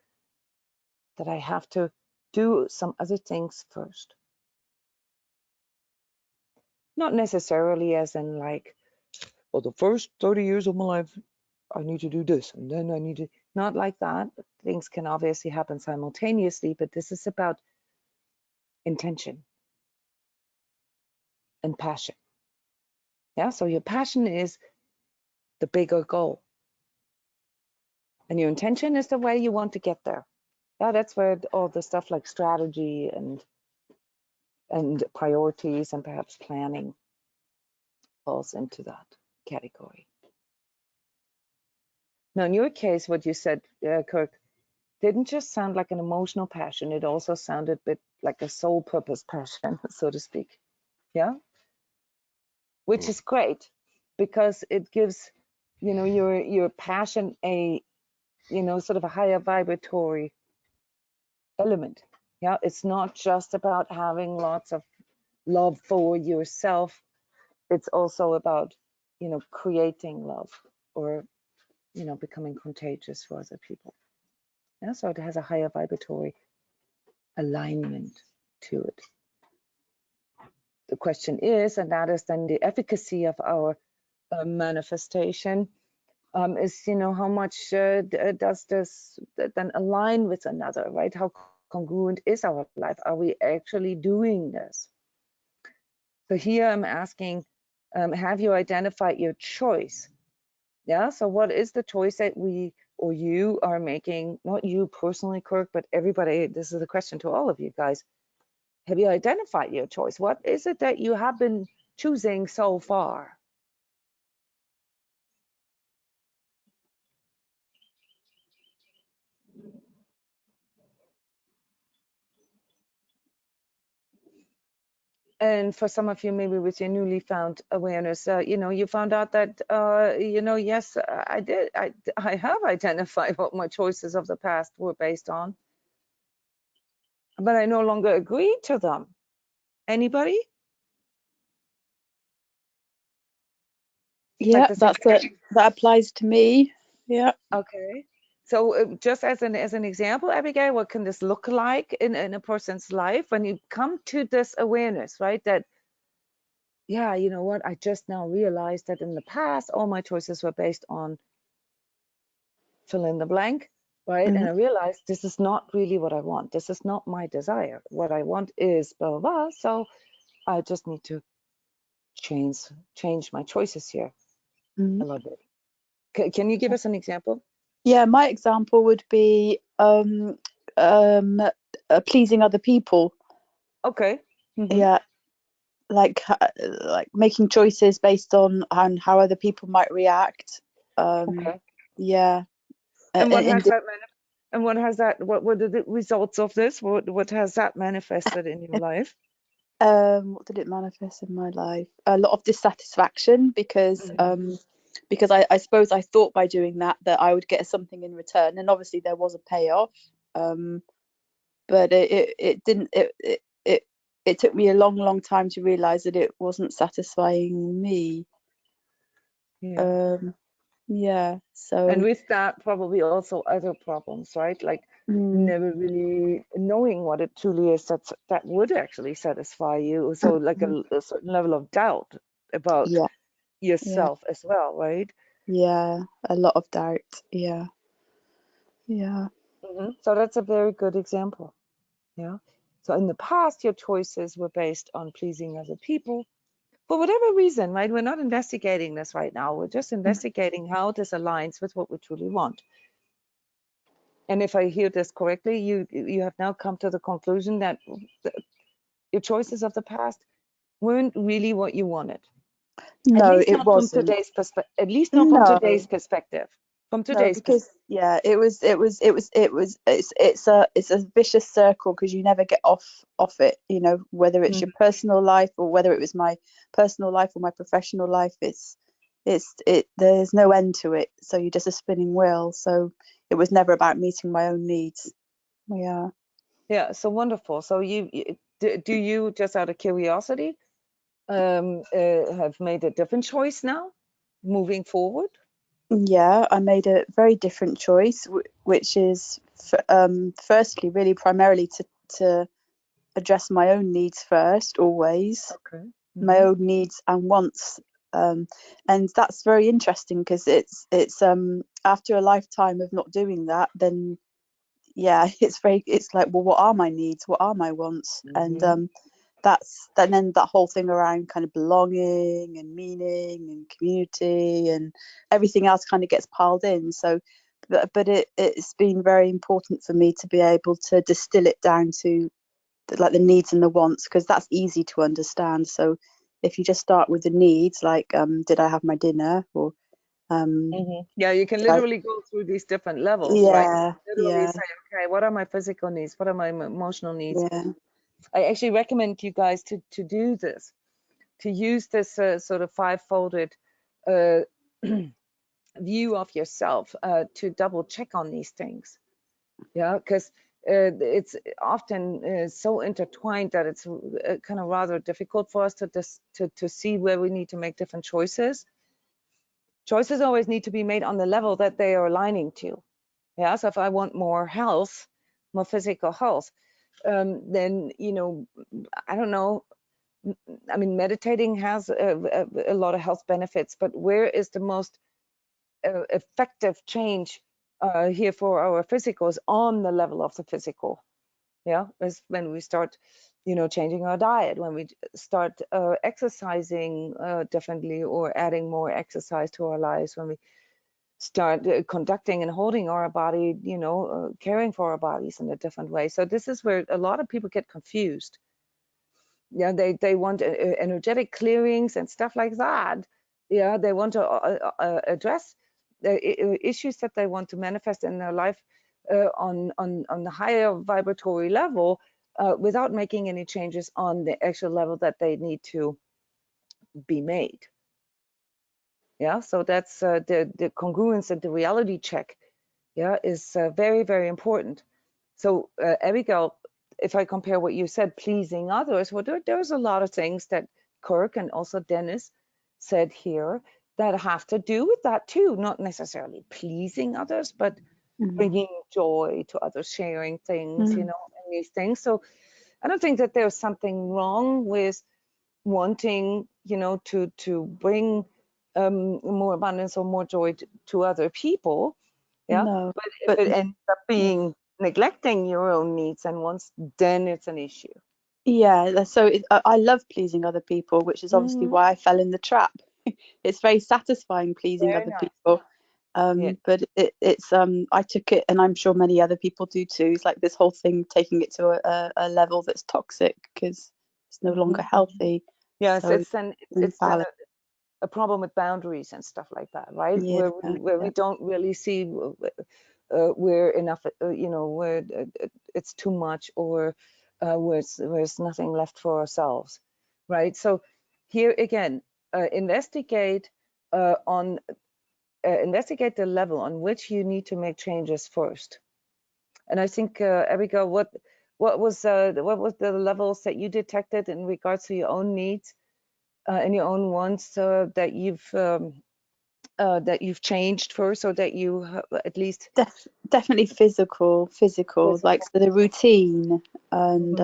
that I have to do some other things first. Not necessarily as in like, well, the first 30 years of my life, I need to do this, and then I need to, not like that. Things can obviously happen simultaneously, but this is about intention and passion. Yeah, so your passion is the bigger goal, and your intention is the way you want to get there. Yeah, that's where all the stuff like strategy and priorities and perhaps planning falls into that category. Now, in your case, what you said, Kirk, didn't just sound like an emotional passion. It also sounded a bit like a soul purpose passion, so to speak. Yeah, which is great because it gives, you know, your passion a, you know, sort of a higher vibratory element. Yeah, it's not just about having lots of love for yourself. It's also about, you know, creating love or, you know, becoming contagious for other people. Yeah, so it has a higher vibratory alignment to it. The question is, and that is then the efficacy of our manifestation, is, you know, how much does this then align with another, right? How congruent is our life? Are we actually doing this? So here I'm asking, have you identified your choice? Yeah, so what is the choice that we or you are making? Not you personally, Kirk, but everybody. This is a question to all of you guys. Have you identified your choice? What is it that you have been choosing so far? And for some of you, maybe with your newly found awareness, you know, you found out that, you know, yes, I have identified what my choices of the past were based on, but I no longer agree to them. Anybody? Yeah, Like that applies to me. Yeah. Okay. So just as an example, Abigail, what can this look like in a person's life when you come to this awareness, right? That, yeah, you know what? I just now realized that in the past, all my choices were based on fill in the blank, right? Mm-hmm. And I realized this is not really what I want. This is not my desire. What I want is blah, blah, blah. So I just need to change my choices here Mm-hmm. a little bit. Can you give us an example? Yeah, my example would be pleasing other people. Okay. Mm-hmm. Yeah, like making choices based on how other people might react. Okay. Yeah. And what has that what were the results of this? What has that manifested in your life? What did it manifest in my life? A lot of dissatisfaction because I suppose I thought by doing that I would get something in return, and obviously there was a payoff, but it didn't. It took me a long time to realize that it wasn't satisfying me. Yeah. Yeah. So. And with that, probably also other problems, right? Like never really knowing what it truly is that would actually satisfy you. So like a certain level of doubt about yourself as well, right? Yeah, a lot of doubt. Yeah. So that's a very good example. Yeah. So in the past, your choices were based on pleasing other people. For whatever reason, right? We're not investigating this right now. We're just investigating how this aligns with what we truly want. And if I hear this correctly, you have now come to the conclusion that your choices of the past weren't really what you wanted. No, At least it not wasn't. from today's perspective. At least not from today's perspective. from No, today's because it's a vicious circle, because you never get off it, you know, whether it's your personal life or whether it was my personal life or my professional life. There's no end to it, so you're just a spinning wheel. So it was never about meeting my own needs. Yeah, so wonderful. So do you, just out of curiosity, have made a different choice now moving forward? Yeah, I made a very different choice, which is firstly really primarily to address my own needs first, always. Okay. My own needs and wants, and that's very interesting, because it's after a lifetime of not doing that, then it's like, well, what are my needs, what are my wants? And then that whole thing around kind of belonging and meaning and community and everything else kind of gets piled in. So but it's been very important for me to be able to distill it down to like the needs and the wants, because that's easy to understand. So if you just start with the needs, like did I have my dinner, or yeah, you can literally go through these different levels, right? Literally say, okay, what are my physical needs, what are my emotional needs? I actually recommend you guys to do this, to use this sort of five-folded view of yourself, to double check on these things. Yeah, because it's often so intertwined that it's kind of rather difficult for us to see where we need to make different choices. Choices always need to be made on the level that they are aligning to. Yeah, so if I want more health, more physical health, then, you know, I don't know, I mean, meditating has a lot of health benefits, but where is the most effective change here for our physicals on the level of the physical? Yeah, is when we start, you know, changing our diet, when we start exercising differently, or adding more exercise to our lives, when we start conducting and holding our body, you know, caring for our bodies in a different way. So this is where a lot of people get confused. Yeah, they want energetic clearings and stuff like that. Yeah, they want to address the issues that they want to manifest in their life on the higher vibratory level, without making any changes on the actual level that they need to be made. Yeah, so that's the congruence and the reality check. Yeah, is very, very important. So Abigail, if I compare what you said, pleasing others, well, there's a lot of things that Kirk and also Dennis said here that have to do with that too. Not necessarily pleasing others, but bringing joy to others, sharing things, you know, and these things. So I don't think that there's something wrong with wanting, you know, to bring more abundance or more joy to other people. Yeah, No, but if it ends up being neglecting your own needs and wants, then it's an issue. Yeah, so I love pleasing other people, which is obviously why I fell in the trap. It's very satisfying pleasing Very other nice. people. Yeah. But it's I took it, and I'm sure many other people do too. It's like this whole thing, taking it to a level that's toxic, because it's no longer healthy. Yes, So it's a problem with boundaries and stuff like that, right? yeah, Where we don't really see where enough, you know, where it's too much, or where there's nothing left for ourselves, right? So here again, investigate investigate the level on which you need to make changes first. And I think, Abigail, what was the levels that you detected in regards to your own needs and your own wants that you've changed first, so that you at least definitely physical, like the routine, and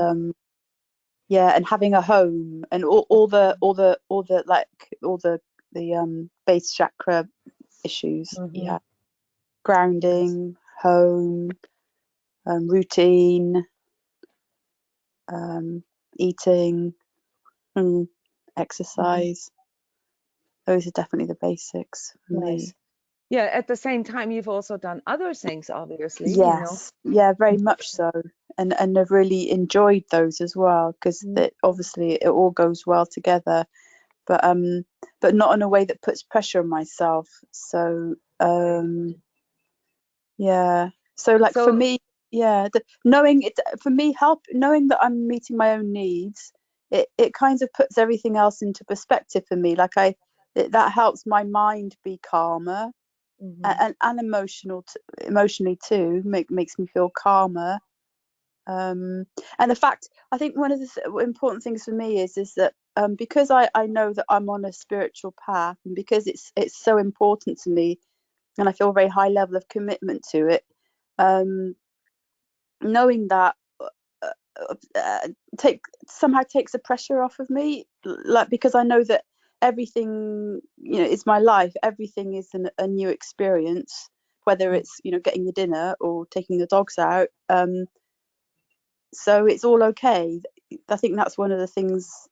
and having a home, and all the base chakra issues. Yeah, grounding, home, routine, eating, exercise. Those are definitely the basics for me. Yeah, at the same time, you've also done other things, obviously. Yes, you know. yeah, very much so, and I've really enjoyed those as well, because obviously it all goes well together, but not in a way that puts pressure on myself. So Yeah. So like for me, yeah, knowing it for me knowing that I'm meeting my own needs, it kind of puts everything else into perspective for me. Like that helps my mind be calmer, and emotionally too, makes me feel calmer. And the fact, I think one of the important things for me is that because I know that I'm on a spiritual path, and because it's so important to me, and I feel a very high level of commitment to it, knowing that somehow takes the pressure off of me, like, because I know that everything, is my life. Everything is a new experience, whether it's getting the dinner or taking the dogs out. So it's all okay. I think that's one of the things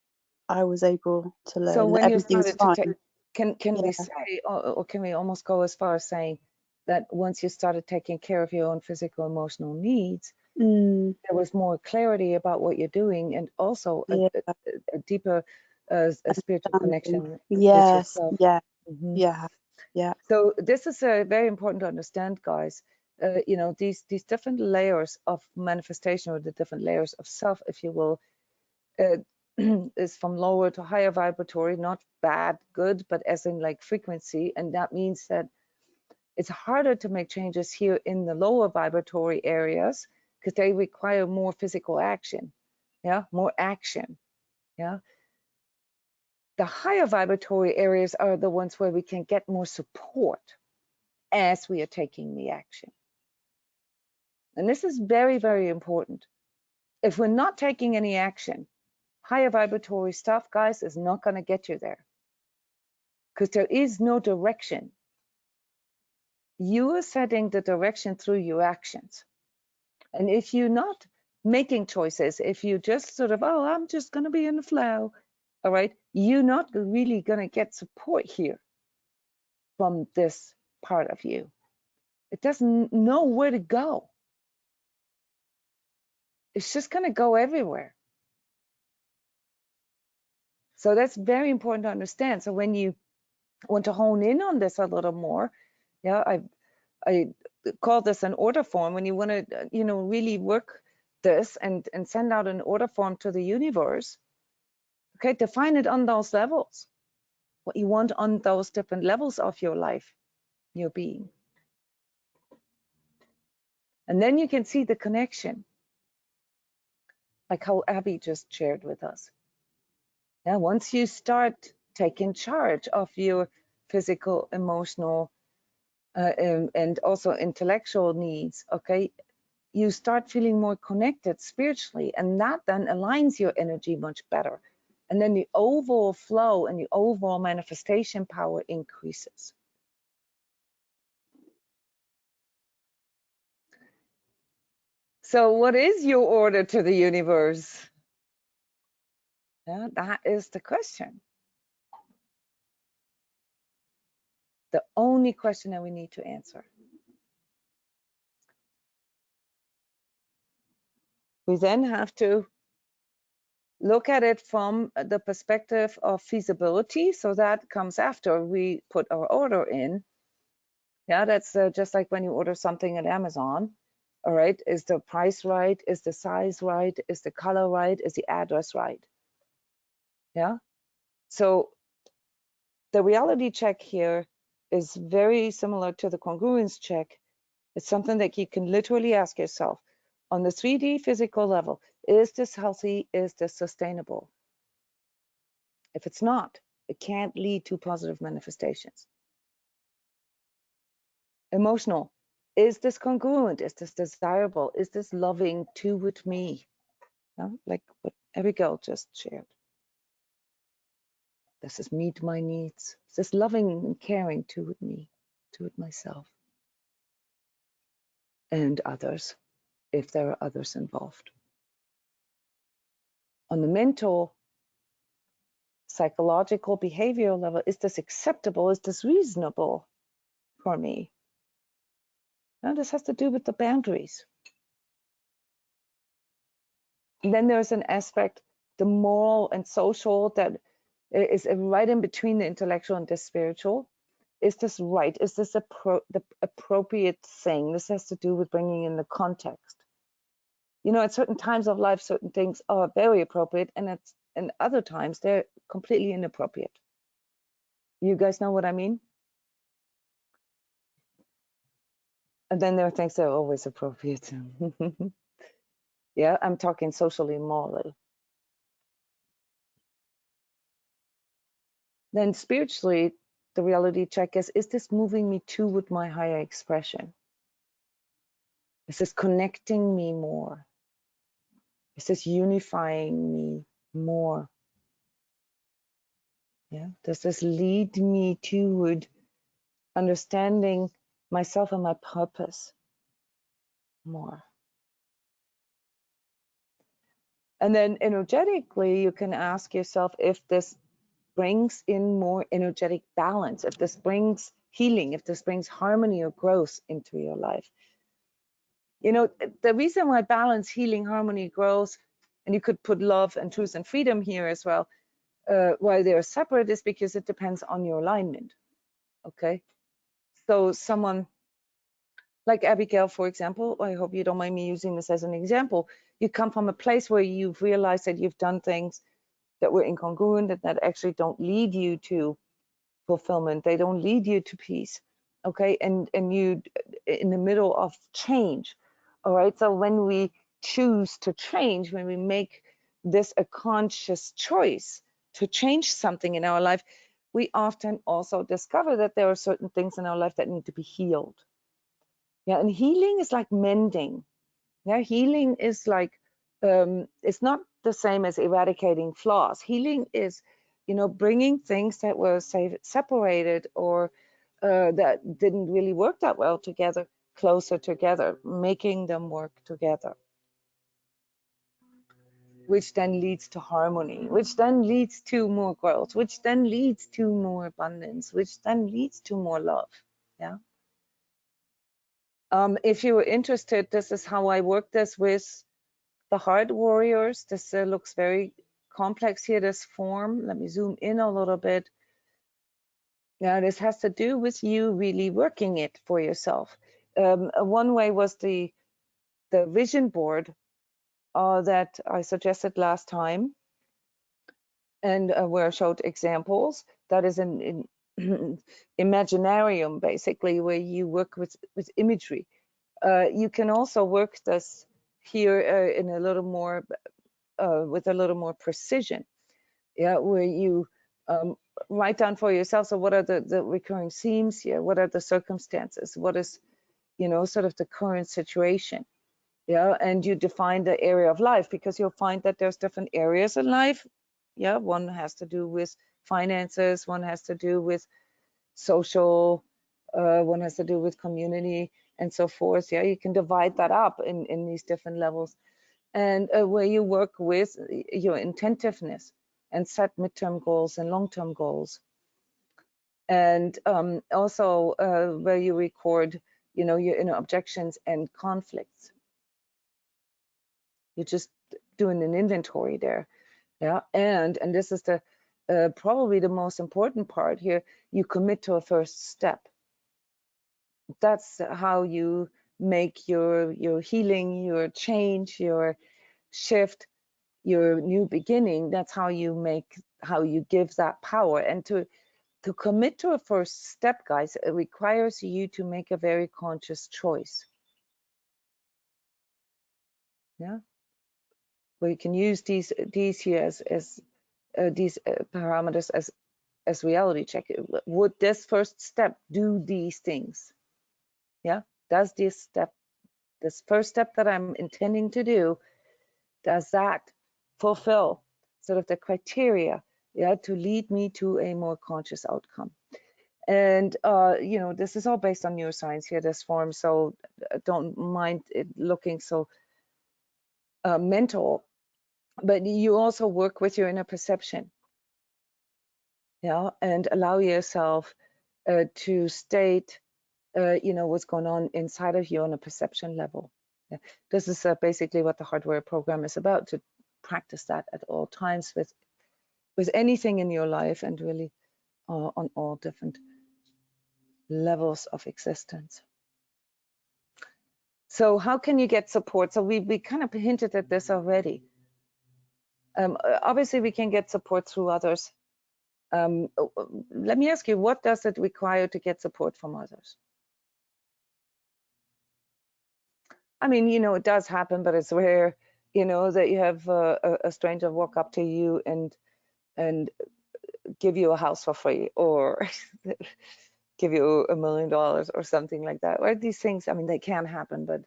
I was able to learn. So when you started to fine. can we say, or can we almost go as far as saying that once you started taking care of your own physical, emotional needs, there was more clarity about what you're doing, and also a deeper spiritual connection with yourself. Yeah. So this is very important to understand, guys. These different layers of manifestation, or the different layers of self, if you will, is from lower to higher vibratory, not bad, good, but as in like frequency. And that means that it's harder to make changes here in the lower vibratory areas, because they require more physical action, more action. The higher vibratory areas are the ones where we can get more support as we are taking the action. And this is very, very important. If we're not taking any action, higher vibratory stuff, guys, is not going to get you there, because there is no direction. You are setting the direction through your actions. And if you're not making choices, if you just sort of, I'm just going to be in the flow, all right, you're not really going to get support here from this part of you. It doesn't know where to go. It's just going to go everywhere. So that's very important to understand. So when you want to hone in on this a little more, I call this an order form. When you want to, really work this and send out an order form to the universe, okay, define it on those levels, what you want on those different levels of your life, your being. And then you can see the connection, like how Abby just shared with us. Now, once you start taking charge of your physical, emotional, and also intellectual needs, okay, you start feeling more connected spiritually, and that then aligns your energy much better. And then the overall flow and the overall manifestation power increases. So what is your order to the universe? Yeah, that is the question. The only question that we need to answer. We then have to look at it from the perspective of feasibility. So that comes after we put our order in. Yeah, that's just like when you order something at Amazon. All right, is the price right? Is the size right? Is the color right? Is the address right? Yeah. So the reality check here is very similar to the congruence check. It's something that you can literally ask yourself on the 3D physical level. Is this healthy? Is this sustainable? If it's not, it can't lead to positive manifestations. Emotional. Is this congruent? Is this desirable? Is this loving toward me? Like what Abigail just shared. Does this meet my needs? Is this loving and caring toward me, toward myself, and others, if there are others involved? On the mental, psychological, behavioral level, is this acceptable? Is this reasonable for me? Now, this has to do with the boundaries. And then there's an aspect, the moral and social, that is right in between the intellectual and the spiritual. Is this right? Is this the appropriate thing? This has to do with bringing in the context. You know, at certain times of life, certain things are very appropriate, and other times they're completely inappropriate. You guys know what I mean? And then there are things that are always appropriate. Yeah, I'm talking socially, morally. Then spiritually, the reality check is this moving me toward my higher expression? Is this connecting me more? Is this unifying me more? Yeah, does this lead me toward understanding myself and my purpose more? And then energetically, you can ask yourself if this brings in more energetic balance, if this brings healing, if this brings harmony or growth into your life. You know, the reason why balance, healing, harmony, growth, and you could put love and truth and freedom here as well, while they're separate, is because it depends on your alignment. Okay, so someone like Abigail, for example, I hope you don't mind me using this as an example. You come from a place where you've realized that you've done things that were incongruent and that actually don't lead you to fulfillment. They don't lead you to peace. Okay, and you in the middle of change. All right, so when we choose to change, when we make this a conscious choice to change something in our life, we often also discover that there are certain things in our life that need to be healed. Yeah, and healing is like mending. Yeah, healing is like, it's not the same as eradicating flaws. Healing is, you know, bringing things that were, say, separated or that didn't really work that well together, closer together, making them work together, which then leads to harmony, which then leads to more growth, which then leads to more abundance, which then leads to more love. Yeah. If you were interested, this is how I work this with the heart warriors. This looks very complex here, this form. Let me zoom in a little bit. Now, this has to do with you really working it for yourself. One way was the vision board that I suggested last time, and where I showed examples. That is an imaginarium, basically, where you work with imagery. You can also work this here in a little more with a little more precision. Yeah, where you write down for yourself, so what are the recurring themes here? What are the circumstances? What is, you know, sort of the current situation? Yeah, and you define the area of life, because you'll find that there's different areas in life. Yeah, one has to do with finances, one has to do with social, one has to do with community, and so forth. Yeah, you can divide that up in these different levels, and where you work with your intentiveness and set midterm goals and long-term goals, and also where you record, you know, your inner objections and conflicts. You're just doing an inventory there. Yeah, and this is the probably the most important part here. You commit to a first step. That's how you make your healing, your change, your shift, your new beginning. That's how you give that power. And to commit to a first step, guys, it requires you to make a very conscious choice. Yeah, where you can use these here as these parameters as reality check. Would this first step do these things? Yeah, does this first step that I'm intending to do, does that fulfill sort of the criteria, yeah, to lead me to a more conscious outcome? And you know, this is all based on neuroscience here, this form, so don't mind it looking so mental, but you also work with your inner perception, yeah, and allow yourself to state you know, what's going on inside of you on a perception level. Yeah. This is basically what the hardware program is about, to practice that at all times with anything in your life, and really on all different levels of existence. So how can you get support? So we kind of hinted at this already. Obviously, we can get support through others. Let me ask you, what does it require to get support from others? I mean, you know, it does happen, but it's rare, you know, that you have a stranger walk up to you and give you a house for free, or give you $1 million or something like that. Or these things, I mean, they can happen, but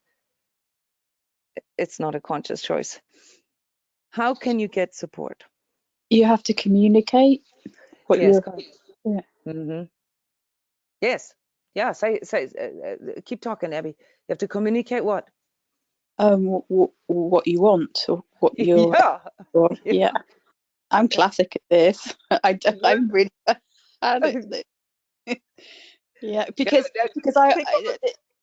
it's not a conscious choice. How can you get support? You have to communicate what Yes, you're. Yeah. mm-hmm. Yes, yeah. Say, keep talking, Abby. You have to communicate what? What you want, or what you're. Yeah, Or, yeah. I'm classic at this. I'm really bad at it. Yeah, because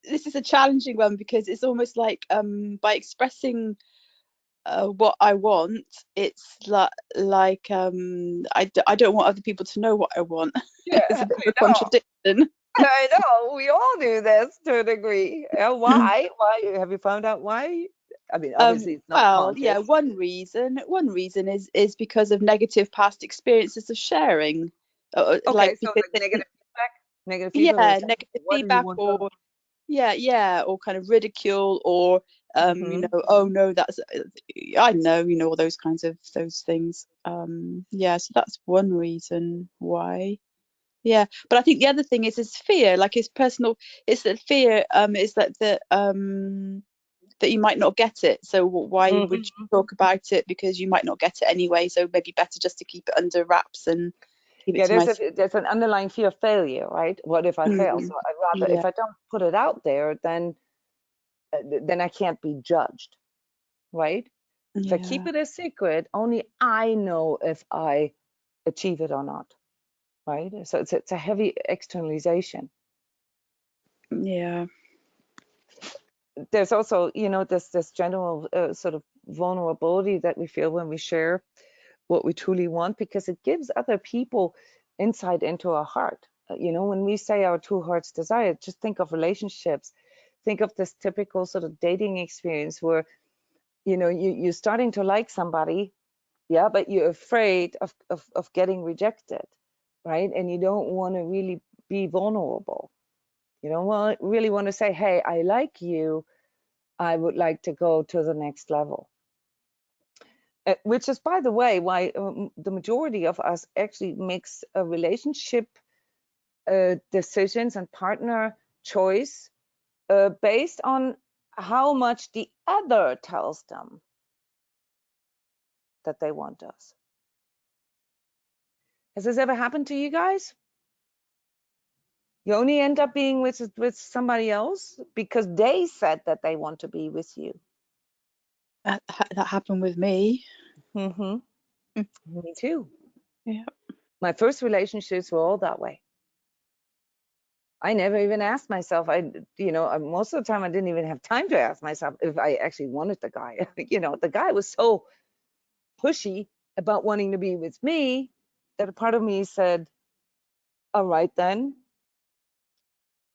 this is a challenging one, because it's almost like by expressing what I want, it's like I don't want other people to know what I want. Yeah, It's a bit of a contradiction. I know, we all do this to a degree. Why? Why? Have you found out why? I mean, obviously it's not Well, conscious. yeah, one reason is because of negative past experiences of sharing. Okay, Like, so because like negative feedback? Negative feedback? yeah, Is like, negative what do you feedback, want or done? or kind of ridicule, or you Mhm. know, oh no, that's I know, you know, all those kinds of those things. Yeah, so that's one reason why. Yeah, but I think the other thing is fear. Like, it's personal. It's that fear is that that you might not get it. So why would you talk about it? Because you might not get it anyway. So maybe better just to keep it under wraps and keep it Yeah, to myself. there's an underlying fear of failure, right? What if I fail? So I'd rather, Yeah. if I don't put it out there, then I can't be judged, right? If I keep Yeah. it a secret, only I know if I achieve it or not, right? So it's a heavy externalization. Yeah. There's also, you know, this general sort of vulnerability that we feel when we share what we truly want, because it gives other people insight into our heart. You know, when we say our true heart's desire, just think of relationships. Think of this typical sort of dating experience where, you know, you're starting to like somebody, yeah, but you're afraid of getting rejected, right? And you don't want to really be vulnerable. You don't really want to say, hey, I like you, I would like to go to the next level. Which is, by the way, why the majority of us actually makes a relationship decisions and partner choice based on how much the other tells them that they want us. Has this ever happened to you guys? You only end up being with somebody else because they said that they want to be with you. That happened with me. Mm-hmm. Me too. Yeah. My first relationships were all that way. I never even asked myself. You know, most of the time I didn't even have time to ask myself if I actually wanted the guy. You know, the guy was so pushy about wanting to be with me that a part of me said, all right, then.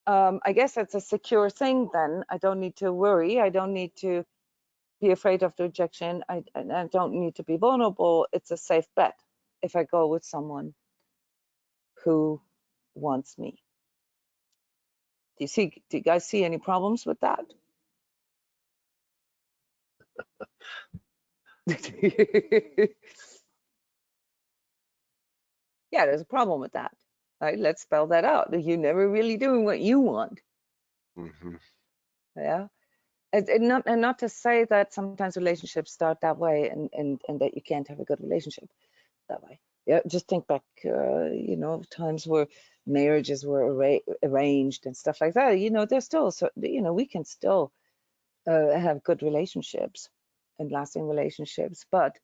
I guess that's a secure thing then. I don't need to worry. I don't need to be afraid of the rejection. I don't need to be vulnerable. It's a safe bet if I go with someone who wants me. Do you guys see any problems with that? Yeah, there's a problem with that. Right? Let's spell that out. You're never really doing what you want. Mm-hmm. Yeah. And not to say that sometimes relationships start that way and that you can't have a good relationship that way. Yeah, just think back, you know, times where marriages were arranged and stuff like that. You know, there's still, so you know, we can still have good relationships and lasting relationships, but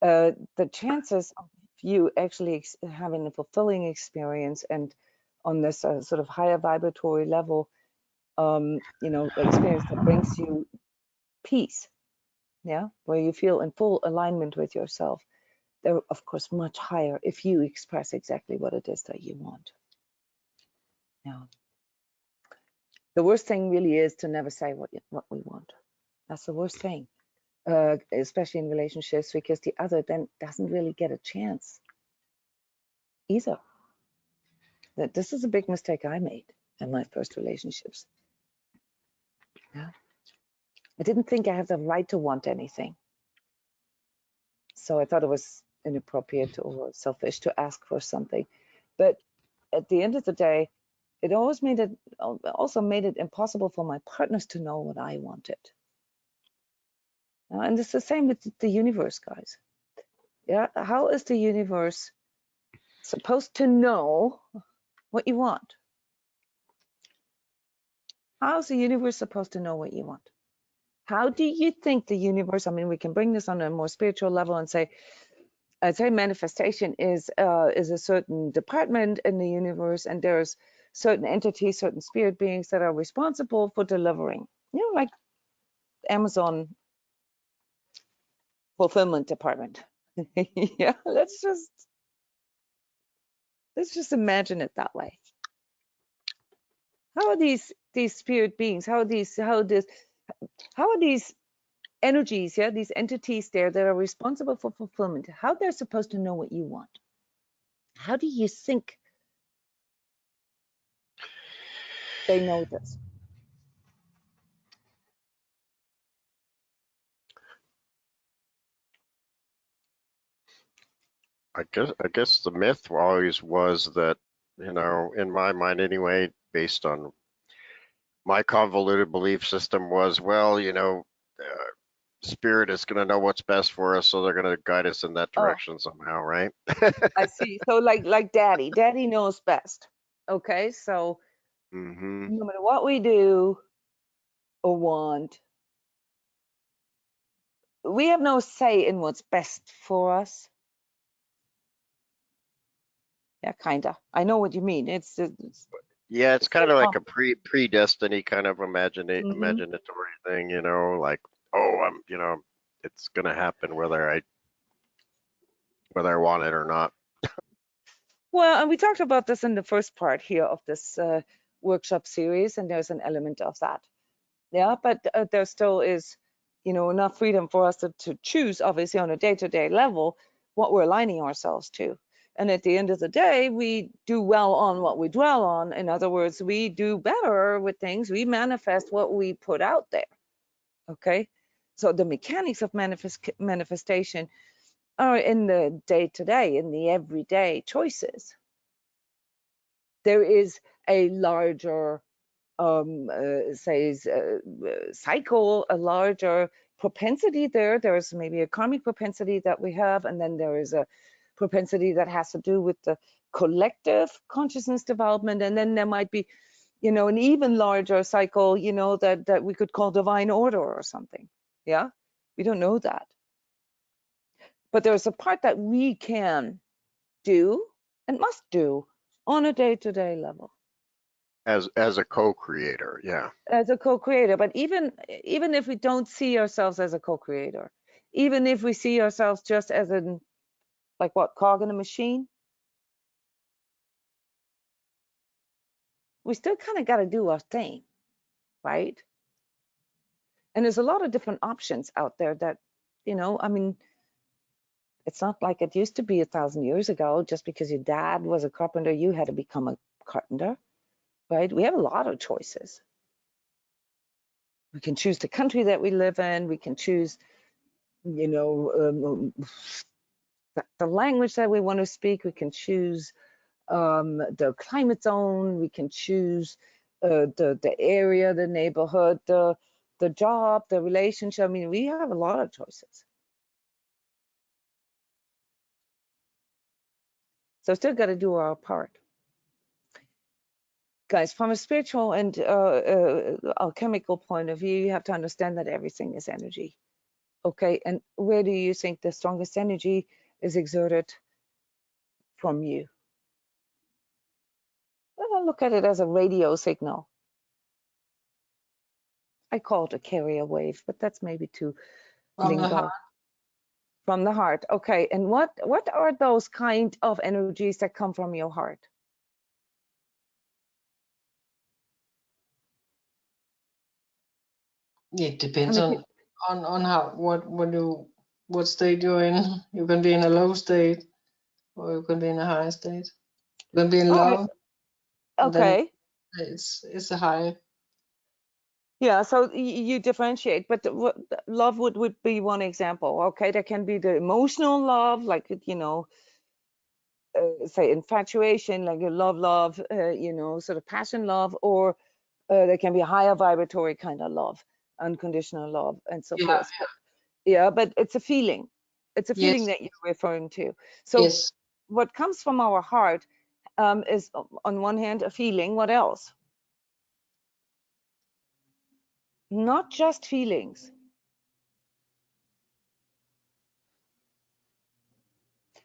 the chances of you actually having a fulfilling experience and on this sort of higher vibratory level, you know, experience that brings you peace, yeah, where you feel in full alignment with yourself, they're of course much higher if you express exactly what it is that you want. Yeah. The worst thing really is to never say what we want. That's the worst thing, especially in relationships, because the other then doesn't really get a chance either. That this is a big mistake I made in my first relationships. Yeah. I didn't think I had the right to want anything. So I thought it was inappropriate or selfish to ask for something. But at the end of the day, it always also made it impossible for my partners to know what I wanted. And it's the same with the universe, guys. Yeah, how is the universe supposed to know what you want? How is the universe supposed to know what you want? How do you think the universe, I mean, we can bring this on a more spiritual level and say, I'd say manifestation is a certain department in the universe, and there's certain entities, certain spirit beings that are responsible for delivering. You know, like Amazon fulfillment department. Yeah, let's just imagine it that way. How are these spirit beings? How are these energies? Yeah, these entities there that are responsible for fulfillment. How they're supposed to know what you want? How do you think they know this? I guess the myth always was that, you know, in my mind anyway, based on my convoluted belief system was, well, you know, spirit is going to know what's best for us, so they're going to guide us in that direction somehow, right? I see. So like daddy knows best. Okay, so no matter what we do or want, we have no say in what's best for us. Yeah, kinda. I know what you mean. Yeah, it's kind of like a predestiny kind of Mhm. imaginatory thing, you know, like, oh, you know, it's going to happen whether I want it or not. Well, and we talked about this in the first part here of this workshop series, and there's an element of that. Yeah, but there still is, you know, enough freedom for us to choose, obviously, on a day-to-day level, what we're aligning ourselves to. And at the end of the day, we do well on what we dwell on. In other words, we do better with things. We manifest what we put out there. Okay, so the mechanics of manifestation are in the day-to-day, in the everyday choices. There is a larger cycle, a larger propensity there. There's maybe a karmic propensity that we have, and then there is a propensity that has to do with the collective consciousness development, and then there might be, you know, an even larger cycle, you know, that we could call divine order or something. Yeah, we don't know that, but there's a part that we can do and must do on a day-to-day level As a co-creator, yeah. as a co-creator. But even if we don't see ourselves as a co-creator, even if we see ourselves just as an, like, what, cog in a machine, we still kind of got to do our thing, right? And there's a lot of different options out there that, you know, I mean, it's not like it used to be 1,000 years ago. Just because your dad was a carpenter, you had to become a carpenter, right? We have a lot of choices. We can choose the country that we live in. We can choose, you know, the language that we want to speak. We can choose the climate zone. We can choose the area, the neighborhood, the job, the relationship. I mean, we have a lot of choices. So still got to do our part. Guys, from a spiritual and alchemical point of view, you have to understand that everything is energy. Okay, and where do you think the strongest energy is exerted? From you. Well, look at it as a radio signal. I call it a carrier wave, but that's maybe too lingo. From the heart. Okay, and what are those kind of energies that come from your heart? It depends I mean, on how what state you're in. You can be in a low state, or you can be in a high state. You can be in all right, love, and then okay. it's a high. Yeah, so you differentiate, but love would be one example. Okay, there can be the emotional love, like, you know, say infatuation, like a love, you know, sort of passion love, or there can be a higher vibratory kind of love, unconditional love, and so Yeah. forth. Yeah, but it's a feeling. It's a feeling Yes. that you're referring to. So Yes. what comes from our heart is, on one hand, a feeling. What else? Not just feelings.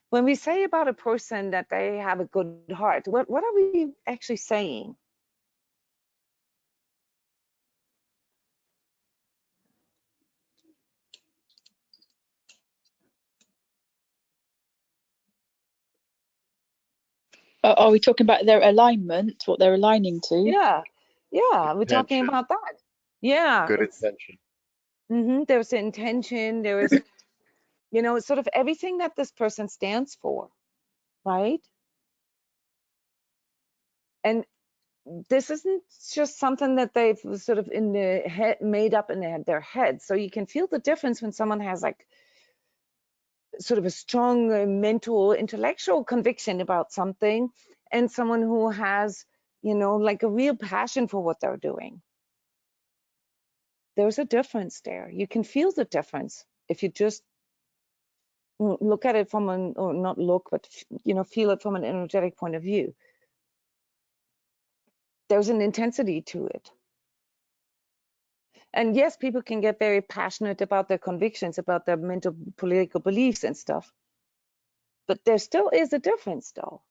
When we say about a person that they have a good heart, what are we actually saying? Are we talking about their alignment, what they're aligning to? Yeah, yeah, we're talking Intention, about that. Yeah, good it's intention. there's intention, there is, you know, sort of everything that this person stands for, right? And this isn't just something that they've sort of in the head made up in their head. So you can feel the difference when someone has like sort of a strong mental, intellectual conviction about something, and someone who has, you know, like a real passion for what they're doing. There's a difference there. You can feel the difference if you just look at it from an, or not look, but you know, feel it from an energetic point of view. There's an intensity to it. And yes, people can get very passionate about their convictions, about their mental political beliefs and stuff. But there still is a difference, though.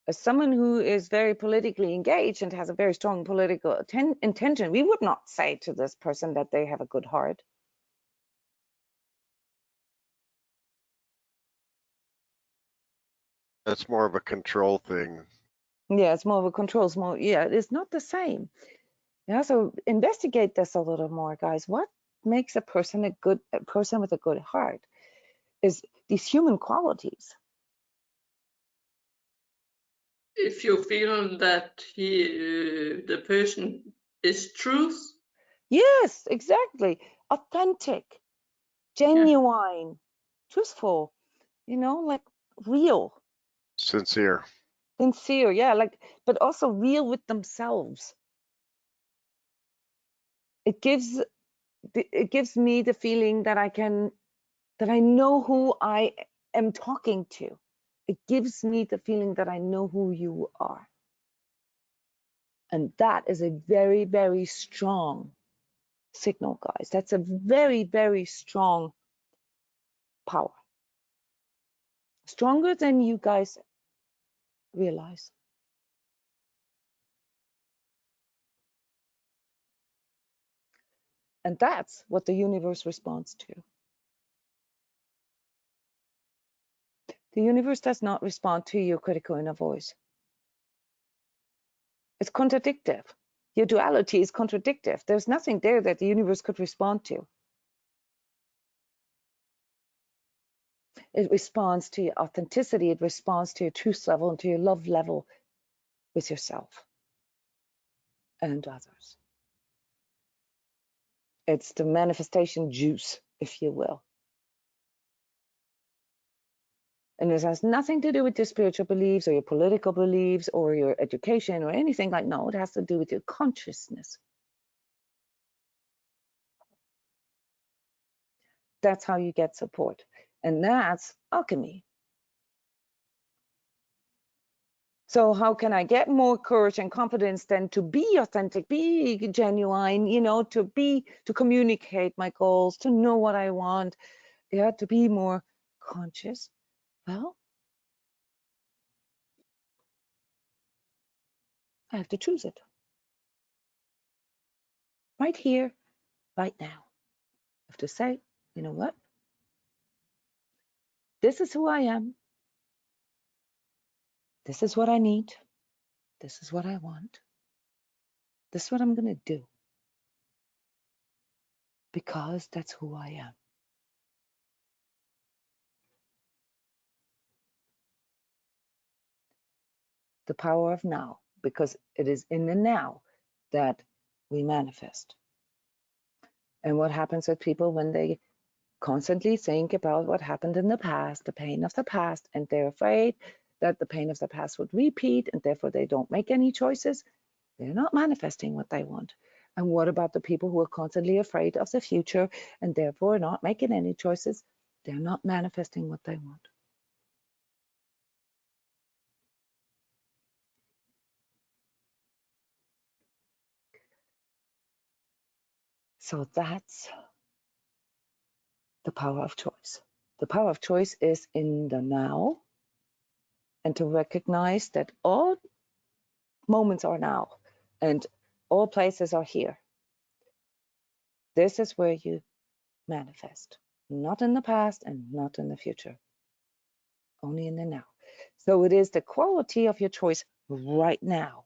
As someone who is very politically engaged and has a very strong political intention, we would not say to this person that they have a good heart. That's more of a control thing. Yeah, it's more of a control, it's more, yeah, it's not the same. Yeah, so investigate this a little more, guys. What makes a person with a good heart is these human qualities. If you feel that the person is truth. Yes, exactly. Authentic, genuine, truthful, you know, like real, Sincere. sincere, yeah, like, but also real with themselves. It gives me the feeling that I know who I am talking to. It gives me the feeling that I know who you are. And that is a very, very strong signal, guys. That's a very, very strong power. Stronger than you guys realize. And that's what the universe responds to. The universe does not respond to your critical inner voice. It's contradictive. Your duality is contradictive. There's nothing there that the universe could respond to. It responds to your authenticity. It responds to your truth level and to your love level with yourself and others. It's the manifestation juice, if you will. And this has nothing to do with your spiritual beliefs or your political beliefs or your education or anything like, no, it has to do with your consciousness. That's how you get support. And that's alchemy. So how can I get more courage and confidence than to be authentic, be genuine, you know, to communicate my goals, to know what I want, yeah, to be more conscious? Well, I have to choose it. Right here, right now. I have to say, you know what? This is who I am. This is what I need. This is what I want. This is what I'm going to do. because that's who I am. The power of now, because it is in the now that we manifest. And what happens with people when they constantly think about what happened in the past, the pain of the past, and they're afraid that the pain of the past would repeat, and therefore they don't make any choices? They're not manifesting what they want. And what about the people who are constantly afraid of the future and therefore not making any choices? They're not manifesting what they want. So that's the power of choice. The power of choice is in the now, and to recognize that all moments are now and all places are here. This is where you manifest, not in the past and not in the future, only in the now. So it is the quality of your choice right now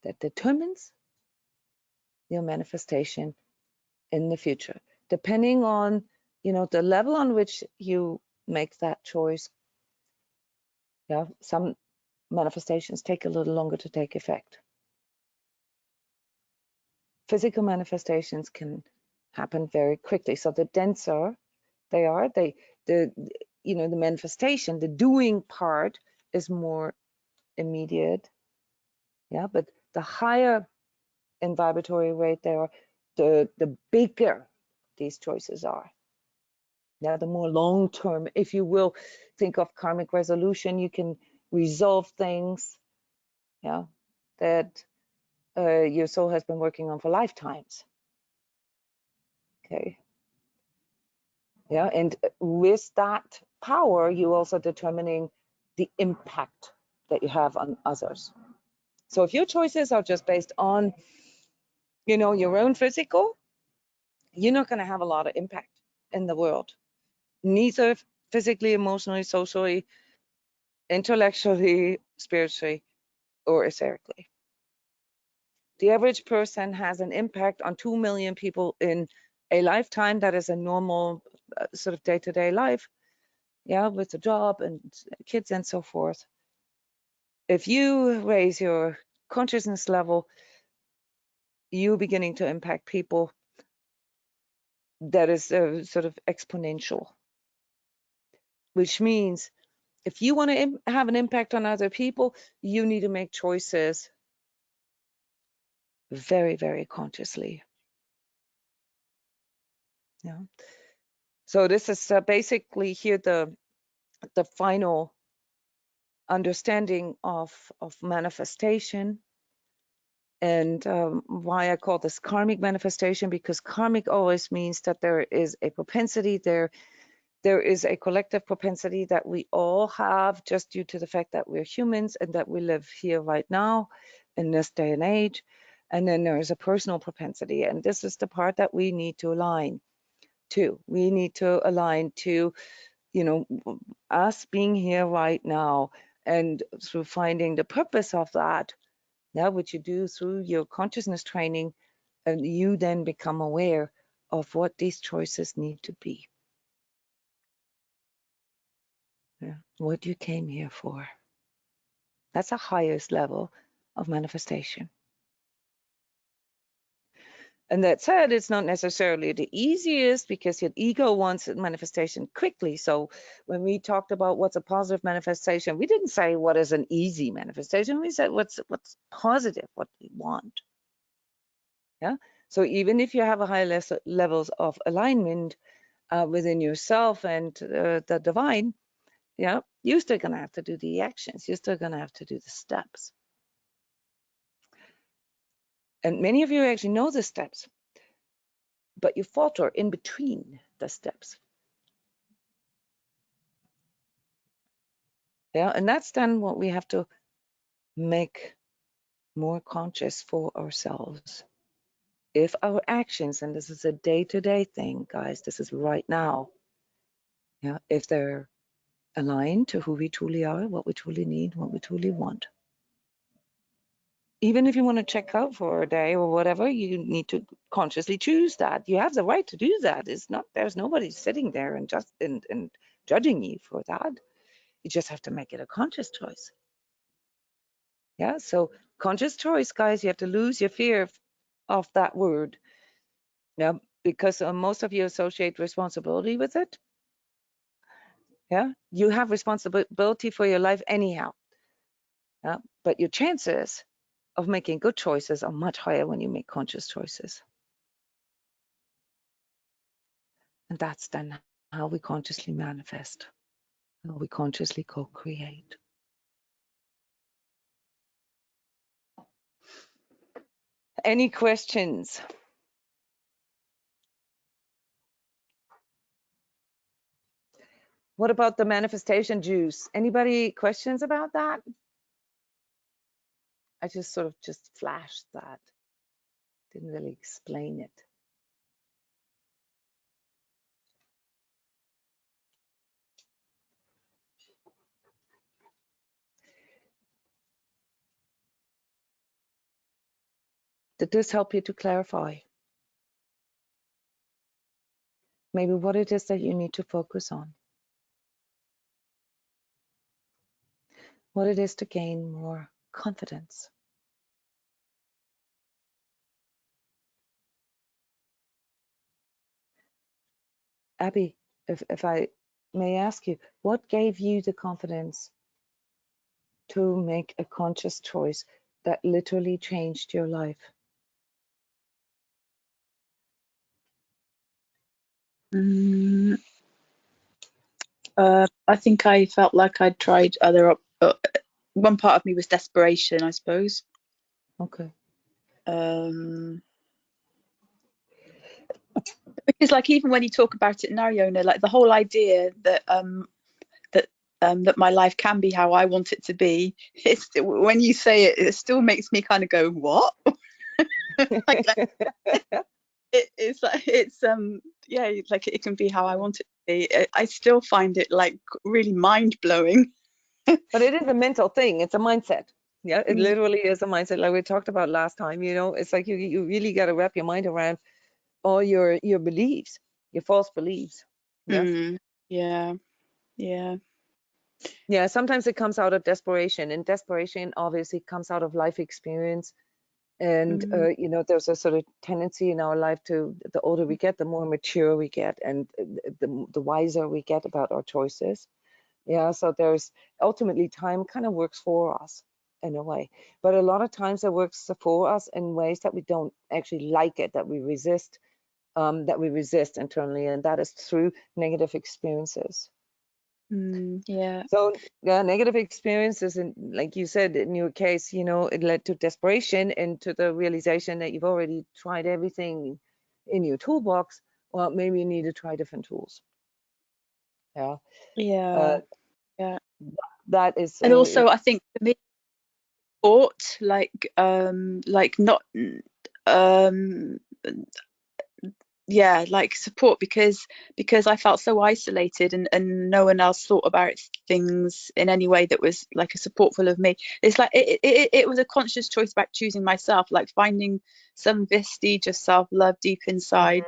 that determines your manifestation in the future, depending on, the level on which you make that choice. Yeah, some manifestations take a little longer to take effect. Physical manifestations can happen very quickly. So the denser they are, the manifestation, the doing part is more immediate. Yeah, but the higher in vibratory rate they are, the bigger these choices are. Yeah, the more long-term, if you will, think of karmic resolution, you can resolve things, yeah, that your soul has been working on for lifetimes. Okay. Yeah, and with that power, you also determining the impact that you have on others. So if your choices are just based on, your own physical, you're not going to have a lot of impact in the world, neither physically, emotionally, socially, intellectually, spiritually, or etherically. The average person has an impact on 2 million people in a lifetime. That is a normal sort of day-to-day life, yeah, with a job and kids and so forth. If you raise your consciousness level, you're beginning to impact people. That is sort of exponential, which means if you want to have an impact on other people, you need to make choices very, very consciously. Yeah. So this is basically here the final understanding of manifestation, and why I call this karmic manifestation, because karmic always means that there is a propensity, there is a collective propensity that we all have just due to the fact that we're humans and that we live here right now in this day and age. And then there is a personal propensity, and this is the part that we need to align to. We need to align to, us being here right now, and through finding the purpose of that, which you do through your consciousness training, and you then become aware of what these choices need to be. Yeah. What you came here for. That's the highest level of manifestation. And that said, it's not necessarily the easiest, because your ego wants manifestation quickly. So when we talked about what's a positive manifestation, we didn't say what is an easy manifestation. We said what's positive, what we want. Yeah. So even if you have a high levels of alignment within yourself and the divine, yeah, you're still gonna have to do the actions. You're still gonna have to do the steps. And many of you actually know the steps, but you falter in between the steps. Yeah, and that's then what we have to make more conscious for ourselves. If our actions, and this is a day-to-day thing, guys, this is right now, yeah, if they're aligned to who we truly are, what we truly need, what we truly want, even if you want to check out for a day or whatever, you need to consciously choose that. You have the right to do that. It's not, there's nobody sitting there and just and judging you for that. You just have to make it a conscious choice. Yeah, so conscious choice, guys, you have to lose your fear of that word. Yeah, because most of you associate responsibility with it. Yeah, you have responsibility for your life anyhow. Yeah, but your chances of making good choices are much higher when you make conscious choices. And that's then how we consciously manifest, how we consciously co-create. Any questions? What about the manifestation juice? Anybody questions about that? I just sort of just flashed that. Didn't really explain it. Did this help you to clarify maybe what it is that you need to focus on? What it is to gain more confidence? Abby, if I may ask you, what gave you the confidence to make a conscious choice that literally changed your life? I think I felt like I'd tried other. One part of me was desperation, I suppose. Okay. Because, like, even when you talk about it now, Jona, like the whole idea that that my life can be how I want it to be. It's, when you say it, it still makes me kind of go, what? Like, it's like yeah, like it can be how I want it to be. I still find it like really mind blowing. But it is a mental thing. It's a mindset. Yeah, it literally is a mindset, like we talked about last time. You know, it's like you really got to wrap your mind around all your beliefs, your false beliefs. Yes. Yeah, yeah. Yeah, sometimes it comes out of desperation, and desperation obviously comes out of life experience. And you know, there's a sort of tendency in our life to, the older we get, the more mature we get, and the wiser we get about our choices. Yeah, so there's ultimately time kind of works for us in a way, but a lot of times it works for us in ways that we don't actually like it, that we resist internally, and that is through negative experiences. Yeah. So yeah, negative experiences, and like you said, in your case, you know, it led to desperation and to the realization that you've already tried everything in your toolbox. Well, maybe you need to try different tools. Yeah. Yeah. Yeah. That is. And also, I think for me, support, not, yeah, like support, because I felt so isolated, and no one else thought about things in any way that was like a supportful of me. It's like it was a conscious choice about choosing myself, like finding some vestige of self-love deep inside,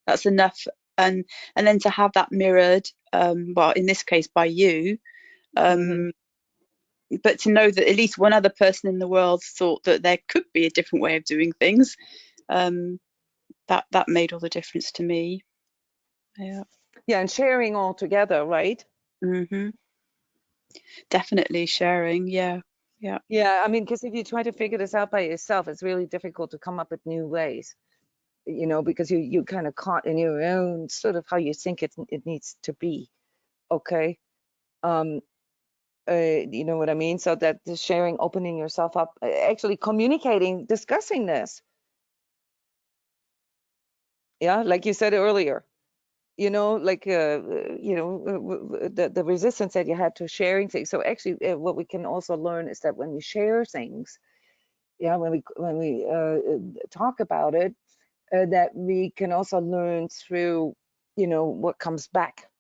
that's enough, and then to have that mirrored, well, in this case by you, but to know that at least one other person in the world thought that there could be a different way of doing things, that made all the difference to me. Yeah. Yeah, and sharing all together, right? Definitely sharing. Yeah. Yeah. Yeah, I mean, because if you try to figure this out by yourself, it's really difficult to come up with new ways, you know, because you kind of caught in your own sort of how you think it needs to be. Okay. You know what I mean? So that the sharing, opening yourself up, actually communicating, discussing this. Yeah, like you said earlier, you know, like you know, the resistance that you had to sharing things. So actually, what we can also learn is that when we share things, yeah, when we talk about it, that we can also learn through, you know, what comes back.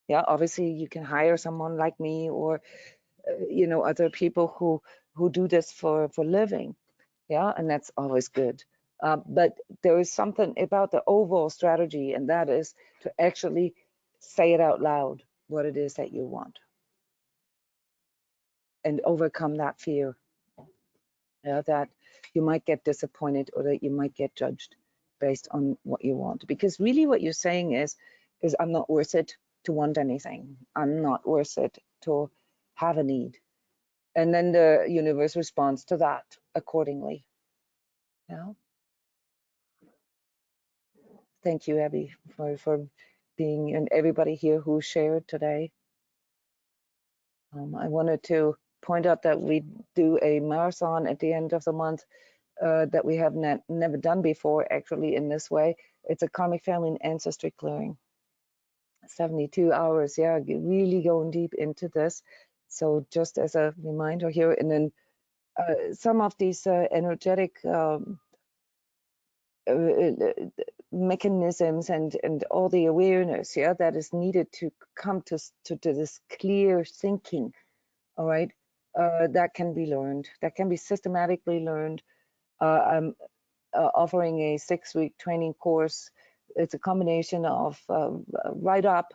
Yeah, obviously you can hire someone like me, or you know, other people who who do this for living. Yeah, and that's always good. But there is something about the overall strategy, and that is to actually say it out loud, what it is that you want, and overcome that fear, that you might get disappointed or that you might get judged based on what you want. Because really what you're saying is I'm not worth it to want anything. I'm not worth it to have a need. And then the universe responds to that accordingly. Yeah. Thank you, Abby, for being, and everybody here who shared today. I wanted to point out that we do a marathon at the end of the month that we have never done before, actually, in this way. It's a karmic family and ancestry clearing. 72 hours, yeah, really going deep into this. So just as a reminder here, and then some of these energetic mechanisms and all the awareness, yeah, that is needed to come to this clear thinking, all right, that can be learned, that can be systematically learned. I'm offering a 6-week training course. It's a combination of write up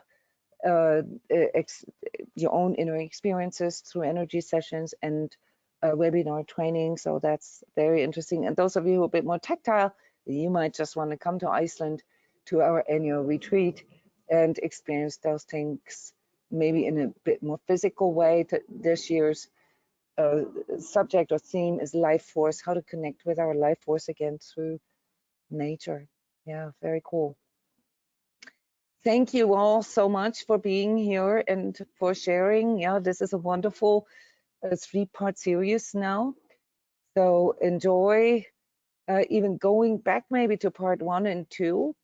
your own inner experiences through energy sessions and webinar training. So that's very interesting. And those of you who are a bit more tactile, you might just want to come to Iceland to our annual retreat and experience those things maybe in a bit more physical way. This year's subject or theme is life force, how to connect with our life force again through nature. Yeah, very cool. Thank you all so much for being here and for sharing. Yeah, this is a wonderful 3-part series now. So enjoy even going back maybe to part 1 and 2,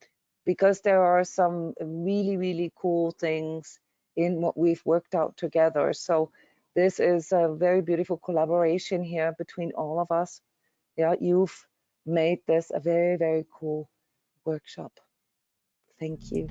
because there are some really, really cool things in what we've worked out together. So this is a very beautiful collaboration here between all of us. Yeah, you've made this a very, very cool workshop. Thank you.